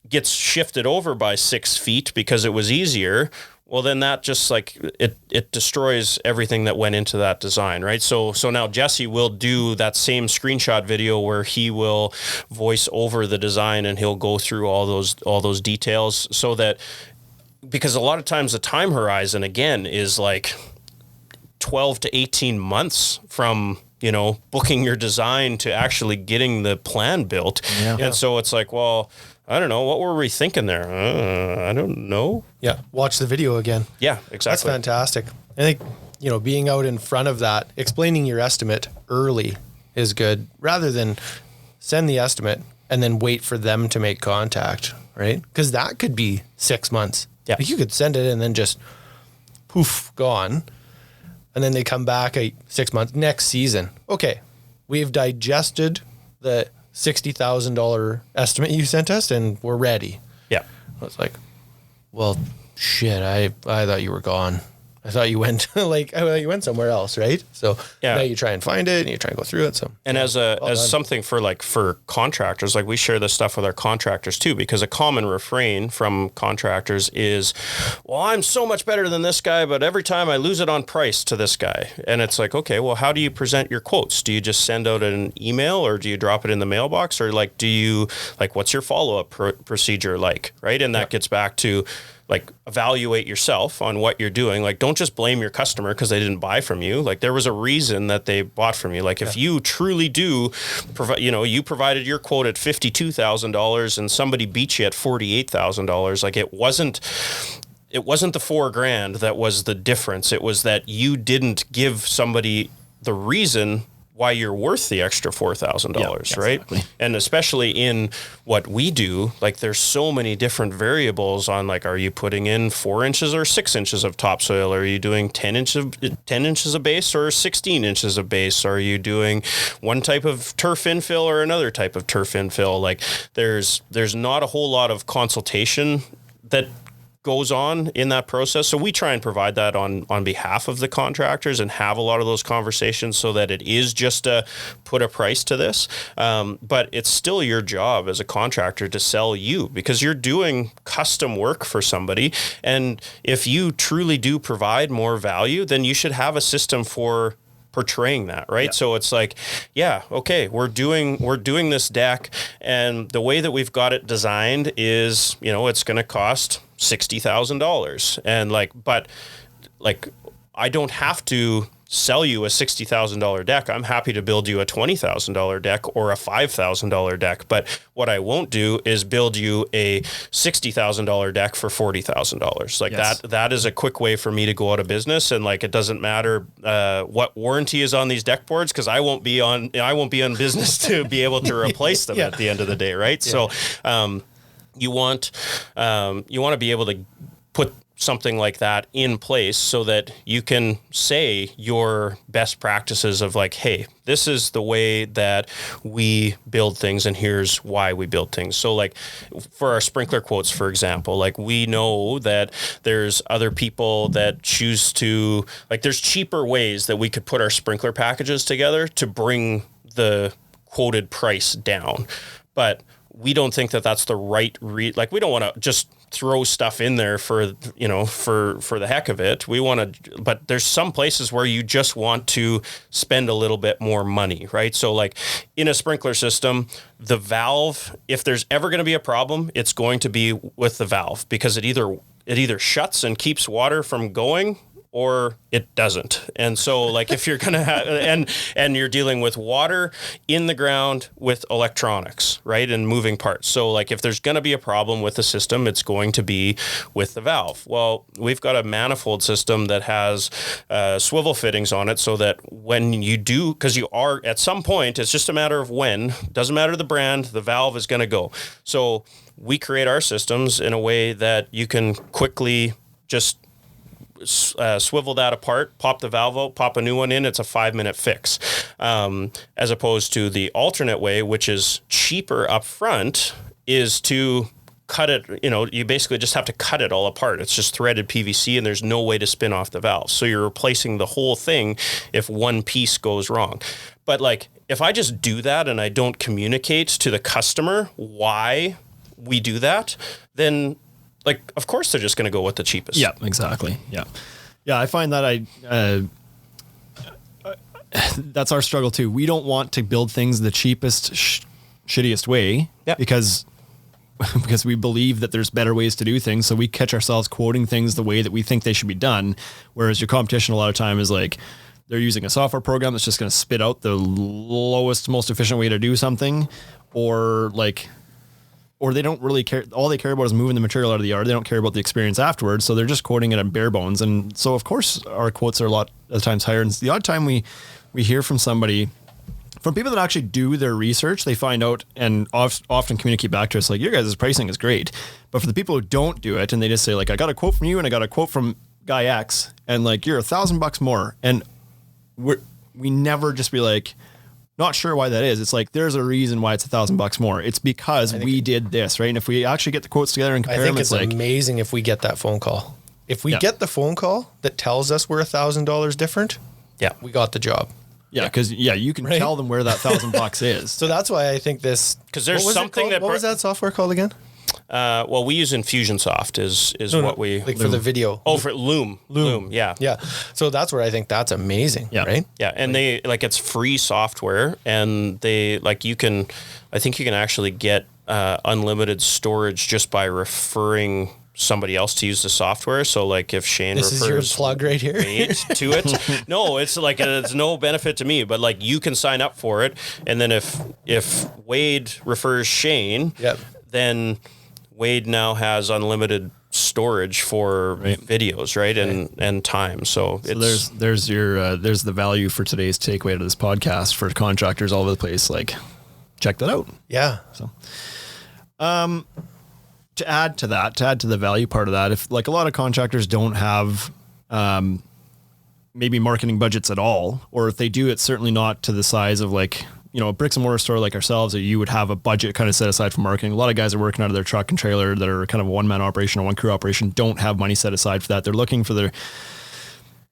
gets shifted over by 6 feet because it was easier, well, then that just like it destroys everything that went into that design, right? So now Jesse will do that same screenshot video where he will voice over the design and he'll go through all those details, so that, because a lot of times the time horizon again is like 12 to 18 months from, you know, booking your design to actually getting the plan built. Yeah. And so it's like, well, I don't know. What were we thinking there? I don't know. Yeah. Watch the video again. Yeah, exactly. That's fantastic. I think, you know, being out in front of that, explaining your estimate early is good rather than send the estimate and then wait for them to make contact, right? Because that could be 6 months. Yeah. Like you could send it and then just poof, gone. And then they come back 6 months next season. Okay, we've digested the $60,000 estimate you sent us and we're ready. Yeah. I was like, well, shit, I thought you were gone. I thought you went you went somewhere else, right? So Yeah. now you try and find it and you try and go through it. So And as something for contractors, like we share this stuff with our contractors too, because a common refrain from contractors is, well, I'm so much better than this guy, but every time I lose it on price to this guy. And it's like, okay, well, how do you present your quotes? Do you just send out an email or do you drop it in the mailbox? Or like, what's your follow-up procedure like, right? And that gets back to, like, evaluate yourself on what you're doing. Like, don't just blame your customer because they didn't buy from you. Like, there was a reason that they bought from you. Like, if you truly do provide, you know, you provided your quote at $52,000 and somebody beat you at $48,000, like it wasn't the $4,000 that was the difference. It was that you didn't give somebody the reason why you're worth the extra $4,000, right? Exactly. And especially in what we do, like there's so many different variables on, like, are you putting in 4 inches or 6 inches of topsoil? Are you doing 10 inches of base or 16 inches of base? Are you doing one type of turf infill or another type of turf infill? Like there's not a whole lot of consultation that goes on in that process. So we try and provide that on behalf of the contractors and have a lot of those conversations so that it is just put a price to this. But it's still your job as a contractor to sell you because you're doing custom work for somebody. And if you truly do provide more value, then you should have a system for portraying that, right? Yeah. So it's like, yeah, okay, we're doing this deck, and the way that we've got it designed is, you know, it's going to cost $60,000, and but I don't have to sell you a $60,000 deck. I'm happy to build you a $20,000 deck or a $5,000 deck. But what I won't do is build you a $60,000 deck for $40,000. Like yes. that is a quick way for me to go out of business. And like, it doesn't matter what warranty is on these deck boards, because I won't be on business to be able to replace them at the end of the day. Right. Yeah. So you want to be able to put something like that in place so that you can say your best practices of like, hey, this is the way that we build things and here's why we build things. So like for our sprinkler quotes, for example, like we know that there's other people that choose to, like there's cheaper ways that we could put our sprinkler packages together to bring the quoted price down. But we don't think that that's the right like we don't want to just throw stuff in there for the heck of it. We want to, but there's some places where you just want to spend a little bit more money, right? So like in a sprinkler system, the valve, if there's ever going to be a problem, it's going to be with the valve, because it either shuts and keeps water from going or it doesn't. And so like if you're going to have, and you're dealing with water in the ground with electronics, right? And moving parts. So like if there's going to be a problem with the system, it's going to be with the valve. Well, we've got a manifold system that has swivel fittings on it so that when you do, because you are at some point, it's just a matter of when, doesn't matter the brand, the valve is going to go. So we create our systems in a way that you can quickly just swivel that apart, pop the valve out, pop a new one in. It's a 5-minute fix, as opposed to the alternate way, which is cheaper up front, is to cut it. You know, you basically just have to cut it all apart. It's just threaded PVC and there's no way to spin off the valve. So you're replacing the whole thing if one piece goes wrong. But like, if I just do that and I don't communicate to the customer why we do that, then like, of course, they're just going to go with the cheapest. Yeah, exactly. Yeah. I find that that's our struggle too. We don't want to build things the cheapest, shittiest way, because because we believe that there's better ways to do things. So we catch ourselves quoting things the way that we think they should be done. Whereas your competition a lot of time is like, they're using a software program that's just going to spit out the lowest, most efficient way to do something, or they don't really care. All they care about is moving the material out of the yard. They don't care about the experience afterwards. So they're just quoting it on bare bones. And so of course our quotes are a lot of times higher. And the odd time we hear from people that actually do their research, they find out and often communicate back to us like, your guys' pricing is great. But for the people who don't do it and they just say like, I got a quote from you and I got a quote from guy X, and like, you're $1,000 more. And we never just be like, not sure why that is. It's like, there's a reason why it's $1,000 more. It's because we did this, right? And if we actually get the quotes together and compare them, it's like amazing if we get that phone call. If we get the phone call that tells us we're $1,000 different, we got the job. Yeah, because you can tell them where that $1,000 is. So that's why I think this, because there's something that what was that software called again? Well, we use Infusionsoft is we like for the video. Oh, for Loom. Yeah. So that's where I think that's amazing. Yeah. Right. Yeah, and they like, it's free software, and they like, I think you can actually get unlimited storage just by referring somebody else to use the software. So like if Shane refers is your plug right here to it, no, it's like, it's no benefit to me, but like you can sign up for it, and then if Wade refers Shane, then Wade now has unlimited storage for videos, right? And time. So it's, there's the value for today's takeaway to this podcast for contractors all over the place. Like, check that out. Yeah. So, to add to the value part of that, if like a lot of contractors don't have, maybe marketing budgets at all, or if they do, it's certainly not to the size of like, a bricks and mortar store like ourselves, that you would have a budget kind of set aside for marketing. A lot of guys are working out of their truck and trailer that are kind of a one-man operation or one crew operation, don't have money set aside for that. They're looking for the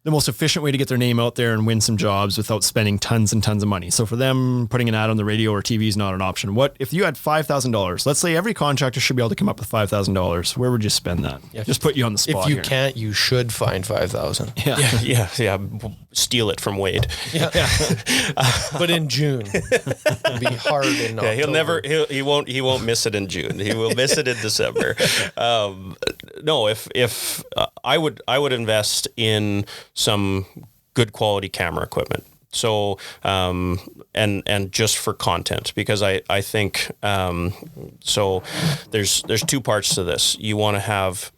most efficient way to get their name out there and win some jobs without spending tons and tons of money. So for them, putting an ad on the radio or TV is not an option. What if you had $5,000? Let's say every contractor should be able to come up with $5,000. Where would you spend that? Just put you on the spot. If you can't, you should find $5,000. Yeah. Steal it from Wade. But in June, it'll be hard in October. He won't miss it in June. He will miss it in December. No, if I would invest in some good quality camera equipment. So, and just for content, because I think, so there's two parts to this. You want to have,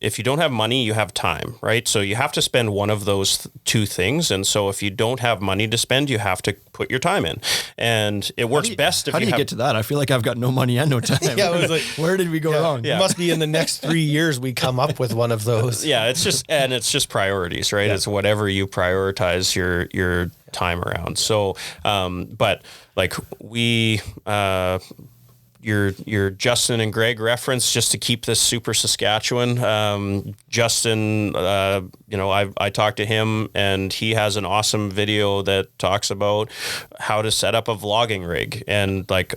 if you don't have money, you have time, right? So you have to spend one of those two things. And so if you don't have money to spend, you have to put your time in, and it works best. How do you get to that? I feel like I've got no money and no time. I was like, where did we go wrong? It must be in the next 3 years we come up with one of those. It's just priorities, right? It's whatever you prioritize your time around. So, but like we, your Justin and Greg reference, just to keep this super Saskatchewan, Justin, I talked to him, and he has an awesome video that talks about how to set up a vlogging rig. And like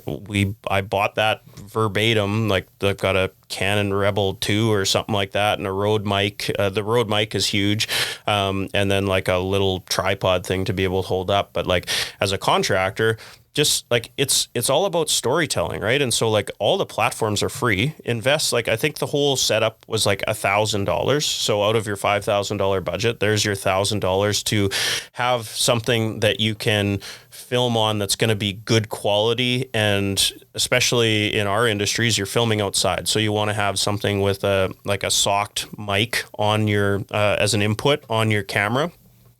I bought that verbatim, like they've got a Canon Rebel 2 or something like that, and a Rode mic. The Rode mic is huge. And then like a little tripod thing to be able to hold up. But like as a contractor, just like it's all about storytelling, right? And so like all the platforms are free. Invest, like I think the whole setup was like $1,000. So out of your $5,000 budget, there's your $1,000 to have something that you can film on that's going to be good quality. And especially in our industries, you're filming outside, so you want to have something with a socked mic on your as an input on your camera,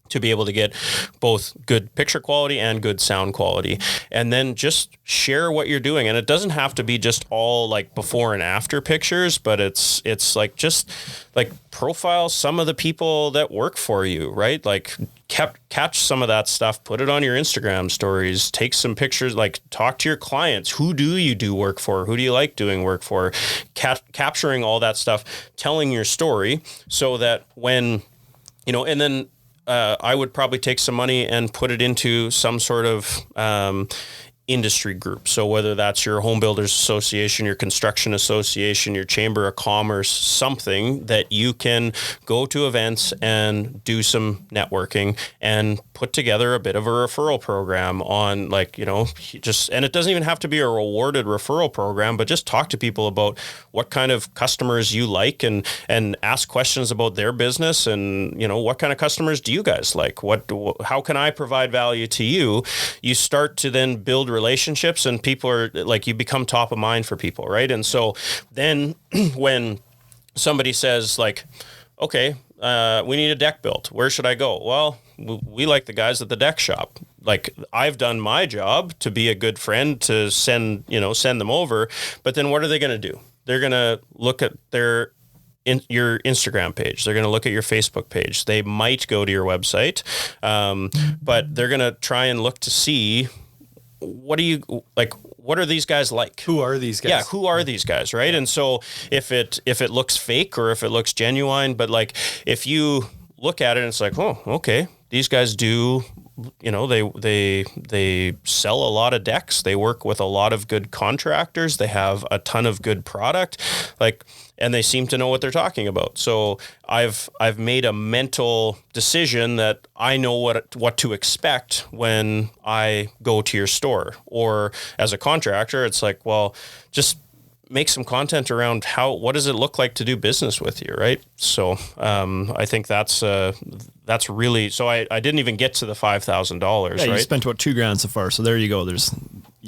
to be able to get both good picture quality and good sound quality. And then just share what you're doing. And it doesn't have to be just all like before and after pictures, but it's like just like profile some of the people that work for you, right? Like catch some of that stuff, put it on your Instagram stories, take some pictures, like talk to your clients. Who do you do work for? Who do you like doing work for? Capturing all that stuff, telling your story, so that when, and then I would probably take some money and put it into some sort of industry group. So whether that's your home builders association, your construction association, your chamber of commerce, something that you can go to events and do some networking and put together a bit of a referral program on, like, just, and it doesn't even have to be a rewarded referral program, but just talk to people about what kind of customers you like and ask questions about their business and, what kind of customers do you guys like? How can I provide value to you? You start to then build relationships, and people are like, you become top of mind for people, right? And so then when somebody says like, okay, we need a deck built, where should I go? Well, we like the guys at the deck shop. Like, I've done my job to be a good friend, to send them over, but then what are they going to do? They're going to look at your Instagram page. They're going to look at your Facebook page. They might go to your website, but they're going to try and look to see, what are these guys like? Who are these guys? Yeah, who are these guys, right? And so if it looks fake or if it looks genuine, but like if you look at it and it's like, oh, okay, these guys do, they sell a lot of decks. They work with a lot of good contractors. They have a ton of good product, and they seem to know what they're talking about. So I've made a mental decision that I know what to expect when I go to your store. Or as a contractor, it's like, well, just make some content around what does it look like to do business with you, right? So I think that's really, so I didn't even get to the $5,000, right? You spent about $2,000 so far. So there you go. There's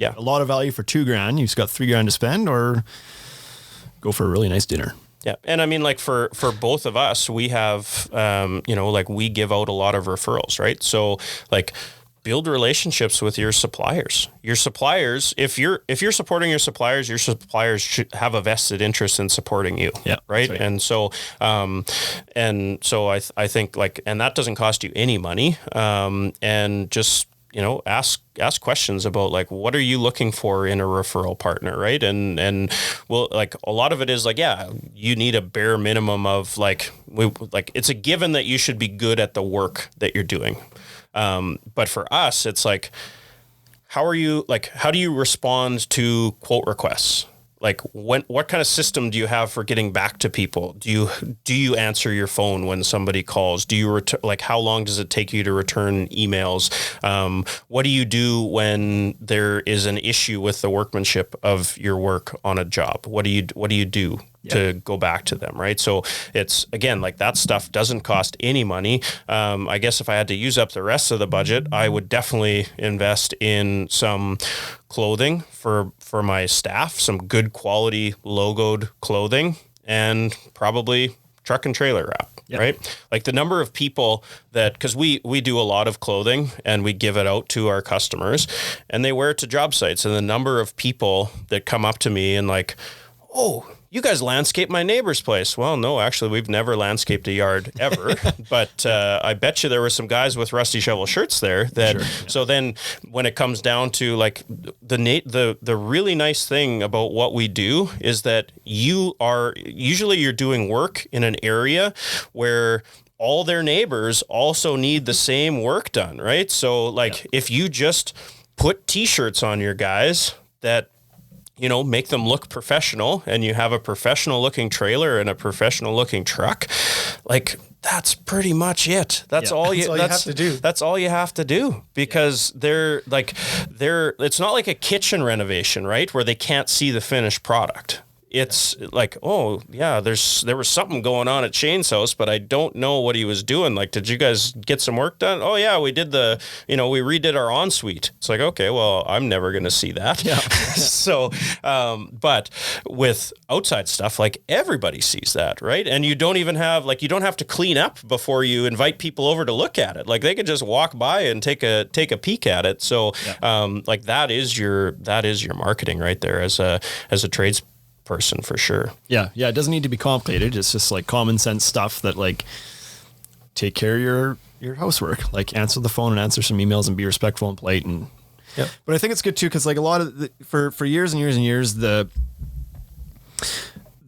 a lot of value for $2,000. You've got $3,000 to spend, or go for a really nice dinner. Yeah. And I mean, like for both of us, we have, we give out a lot of referrals, right? So like, build relationships with your suppliers. Your suppliers, if you're supporting your suppliers should have a vested interest in supporting you. Yeah. Right. And so, I think and that doesn't cost you any money. And just, ask questions about like, what are you looking for in a referral partner? Right. And well, like a lot of it is like, yeah, you need a bare minimum of it's a given that you should be good at the work that you're doing. But for us, it's like, how do you respond to quote requests? Like what kind of system do you have for getting back to people? Do you answer your phone when somebody calls? Do you how long does it take you to return emails? What do you do when there is an issue with the workmanship of your work on a job? What do you do to go back to them, right? So it's, again, like that stuff doesn't cost any money. I guess if I had to use up the rest of the budget, I would definitely invest in some clothing for my staff, some good quality logoed clothing, and probably truck and trailer wrap, right? Like the number of people because we do a lot of clothing and we give it out to our customers and they wear it to job sites. And the number of people that come up to me and like, oh, you guys landscape my neighbor's place. Well, no, actually, we've never landscaped a yard ever. But I bet you there were some guys with Rusty Shovel shirts there. So then when it comes down to like the really nice thing about what we do is that you're doing work in an area where all their neighbors also need the same work done, right? So if you just put T-shirts on your guys that make them look professional, and you have a professional looking trailer and a professional looking truck, like that's pretty much it. That's all you have to do. That's all you have to do, because it's not like a kitchen renovation, right? Where they can't see the finished product. It's like, oh yeah, there was something going on at Shane's house, but I don't know what he was doing. Like, did you guys get some work done? Oh yeah, we did we redid our ensuite. It's like, okay, well, I'm never going to see that. Yeah. So, but with outside stuff, like everybody sees that, right? And you don't even have, you don't have to clean up before you invite people over to look at it. Like they could just walk by and take a peek at it. So, that is your marketing right there as a trades person for sure. Yeah. It doesn't need to be complicated. It's just like common sense stuff that take care of your housework, answer the phone and answer some emails and be respectful and polite. And but I think it's good too, because a lot of for years and years and years, the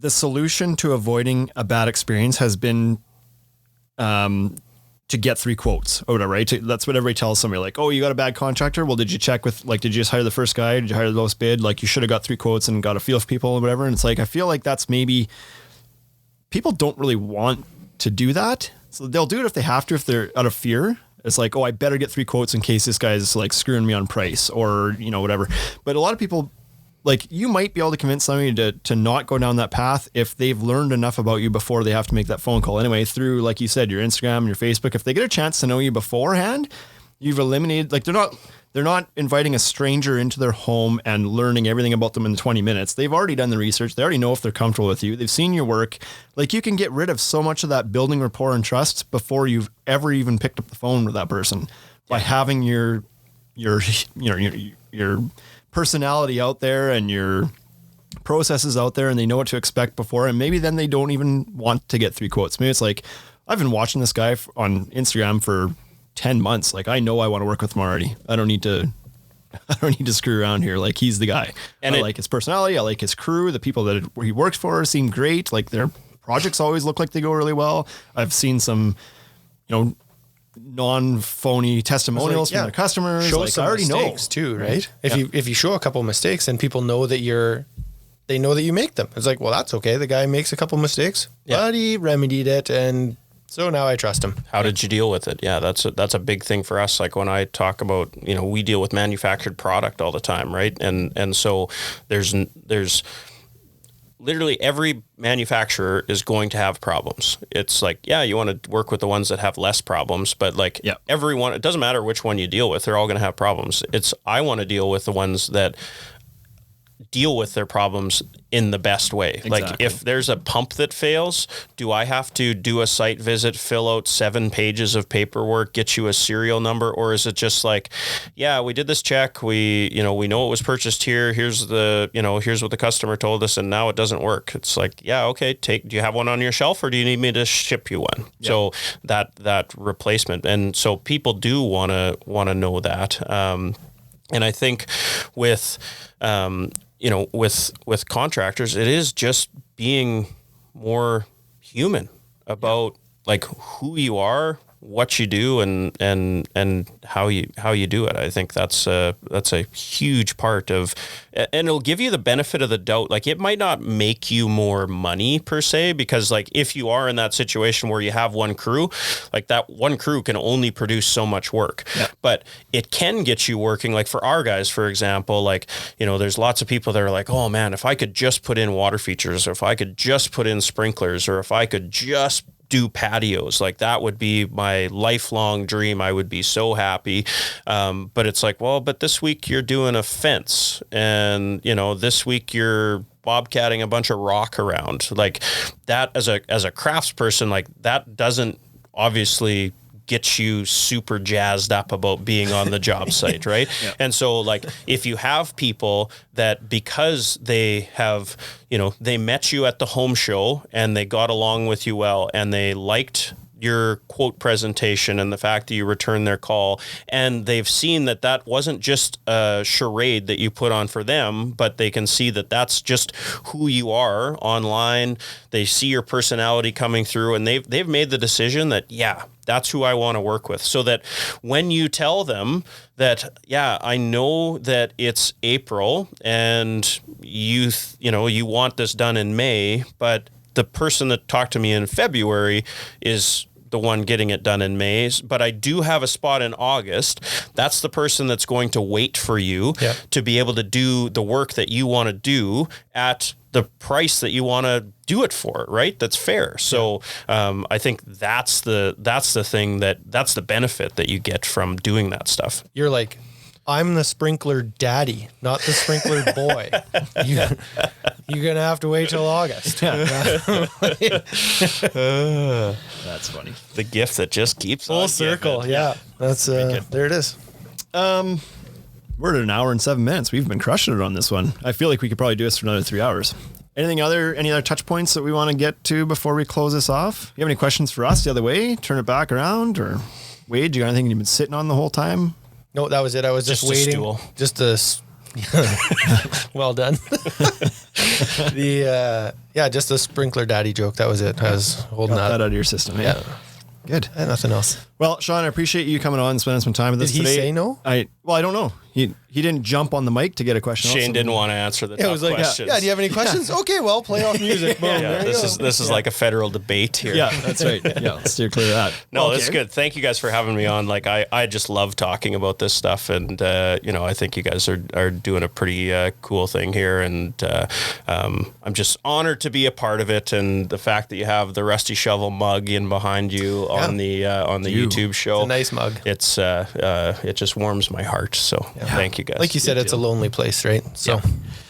solution to avoiding a bad experience has been to to get 3 quotes or whatever, right? That's what everybody tells somebody, like, oh, you got a bad contractor. Well, did you check with, like, did you just hire the first guy? Did you hire the lowest bid? Like, you should have got 3 quotes and got a feel for people or whatever. And it's like, I feel like that's maybe people don't really want to do that. So they'll do it if they have to, if they're out of fear. It's like, oh, I better get 3 quotes in case this guy's like screwing me on price or, you know, whatever. But a lot of people, like, you might be able to convince somebody to not go down that path if they've learned enough about you before they have to make that phone call. Anyway, through, like you said, your Instagram and your Facebook, if they get a chance to know you beforehand, you've eliminated, like, they're not inviting a stranger into their home and learning everything about them in 20 minutes. They've already done the research. They already know if they're comfortable with you. They've seen your work. Like, you can get rid of so much of that building rapport and trust before you've ever even picked up the phone with that person by having your personality out there and your processes out there, and they know what to expect before. And maybe then they don't even want to get 3 quotes. Maybe it's like, I've been watching this guy on Instagram for 10 months. Like, I know I want to work with him already. I don't need to screw around here. Like, he's the guy. And I like his personality. I like his crew. The people that he works for seem great. Like, their projects always look like they go really well. I've seen some, you know, non-phony testimonials from their customers. Show like, some I already mistakes know too, right? If you show a couple mistakes and people know that they know that you make them. It's like, well, that's okay. The guy makes a couple mistakes, but he remedied it, and so now I trust him. How did you deal with it? Yeah, that's a big thing for us. Like, when I talk about, you know, we deal with manufactured product all the time, right? And so there's literally every manufacturer is going to have problems. It's like, yeah, you want to work with the ones that have less problems, but like everyone, it doesn't matter which one you deal with, they're all going to have problems. I want to deal with the ones that deal with their problems in the best way. Exactly. Like, if there's a pump that fails, do I have to do a site visit, fill out 7 pages of paperwork, get you a serial number? Or is it just like, yeah, we did this check. We know it was purchased here. Here's what the customer told us, and now it doesn't work. It's like, yeah, okay, do you have one on your shelf, or do you need me to ship you one? Yep. So that replacement. And so people do want to know that. And I think with contractors, it is just being more human about like who you are, what you do, and how you do it. I think that's a huge part of, and it'll give you the benefit of the doubt. Like, it might not make you more money per se, because like, if you are in that situation where you have one crew, like, that one crew can only produce so much work, but it can get you working. Like, for our guys, for example, like, you know, there's lots of people that are like, oh man, if I could just put in water features, or if I could just put in sprinklers, or if I could just do patios, like, that would be my lifelong dream. I would be so happy. But it's like, well, but this week you're doing a fence, and, you know, this week you're bobcatting a bunch of rock around. Like, that as a craftsperson, like, that doesn't obviously get you super jazzed up about being on the job site, right? Yeah. And so, like, if you have people that, because they have, you know, they met you at the home show and they got along with you well, and they liked your quote presentation and the fact that you returned their call, and they've seen that wasn't just a charade that you put on for them, but they can see that that's just who you are online. They see your personality coming through, and they've made the decision that, yeah, that's who I want to work with. So that when you tell them that, yeah, I know that it's April and you want this done in May, but the person that talked to me in February is the one getting it done in May, but I do have a spot in August. That's the person that's going to wait for you to be able to do the work that you want to do at the price that you want to do it for, right? That's fair. So I think that's the thing, that's the benefit that you get from doing that stuff. You're like, I'm the sprinkler daddy, not the sprinkler boy. You're going to have to wait till August. That's funny. The gift that just keeps full circle. Yeah. That's there it is. We're at 1 hour and 7 minutes. We've been crushing it on this one. I feel like we could probably do this for another 3 hours. Any other touch points that we want to get to before we close this off? You have any questions for us the other way? Turn it back around, or Wade, you got anything you've been sitting on the whole time? No, that was it. I was just waiting. Just well done. Just the sprinkler daddy joke. That was it. I was holding that out of your system. Yeah. Good. Nothing else. Well, Sean, I appreciate you coming on and spending some time with us Did he today. say no? I don't know. He didn't jump on the mic to get a question. Shane didn't want to answer the It tough was like, questions. do you have any questions? Okay, well, play off music. Boom. Yeah, this is like a federal debate here. Yeah, that's right. Yeah, let's steer clear of that. No, Okay. that's good. Thank you guys for having me on. Like I just love talking about this stuff, and I think you guys are doing a pretty cool thing here, and I'm just honored to be a part of it. And the fact that you have the Rusty Shovel mug in behind you on the YouTube show, It's a nice mug. It's it just warms my heart. So thank you guys. Like you said, it's a lonely place, right? So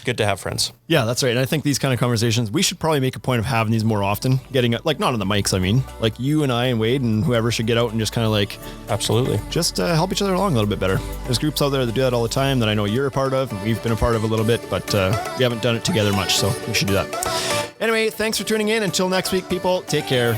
good to have friends. Yeah, that's right. And I think these kind of conversations, we should probably make a point of having these more often. Getting like not on the mics, I mean, like you and I and Wade and whoever should get out and just kind of like Absolutely. just help each other along a little bit better. There's groups out there that do that all the time that I know you're a part of and we've been a part of a little bit, but we haven't done it together much, so we should do that. Anyway, thanks for tuning in. Until next week, people, take care.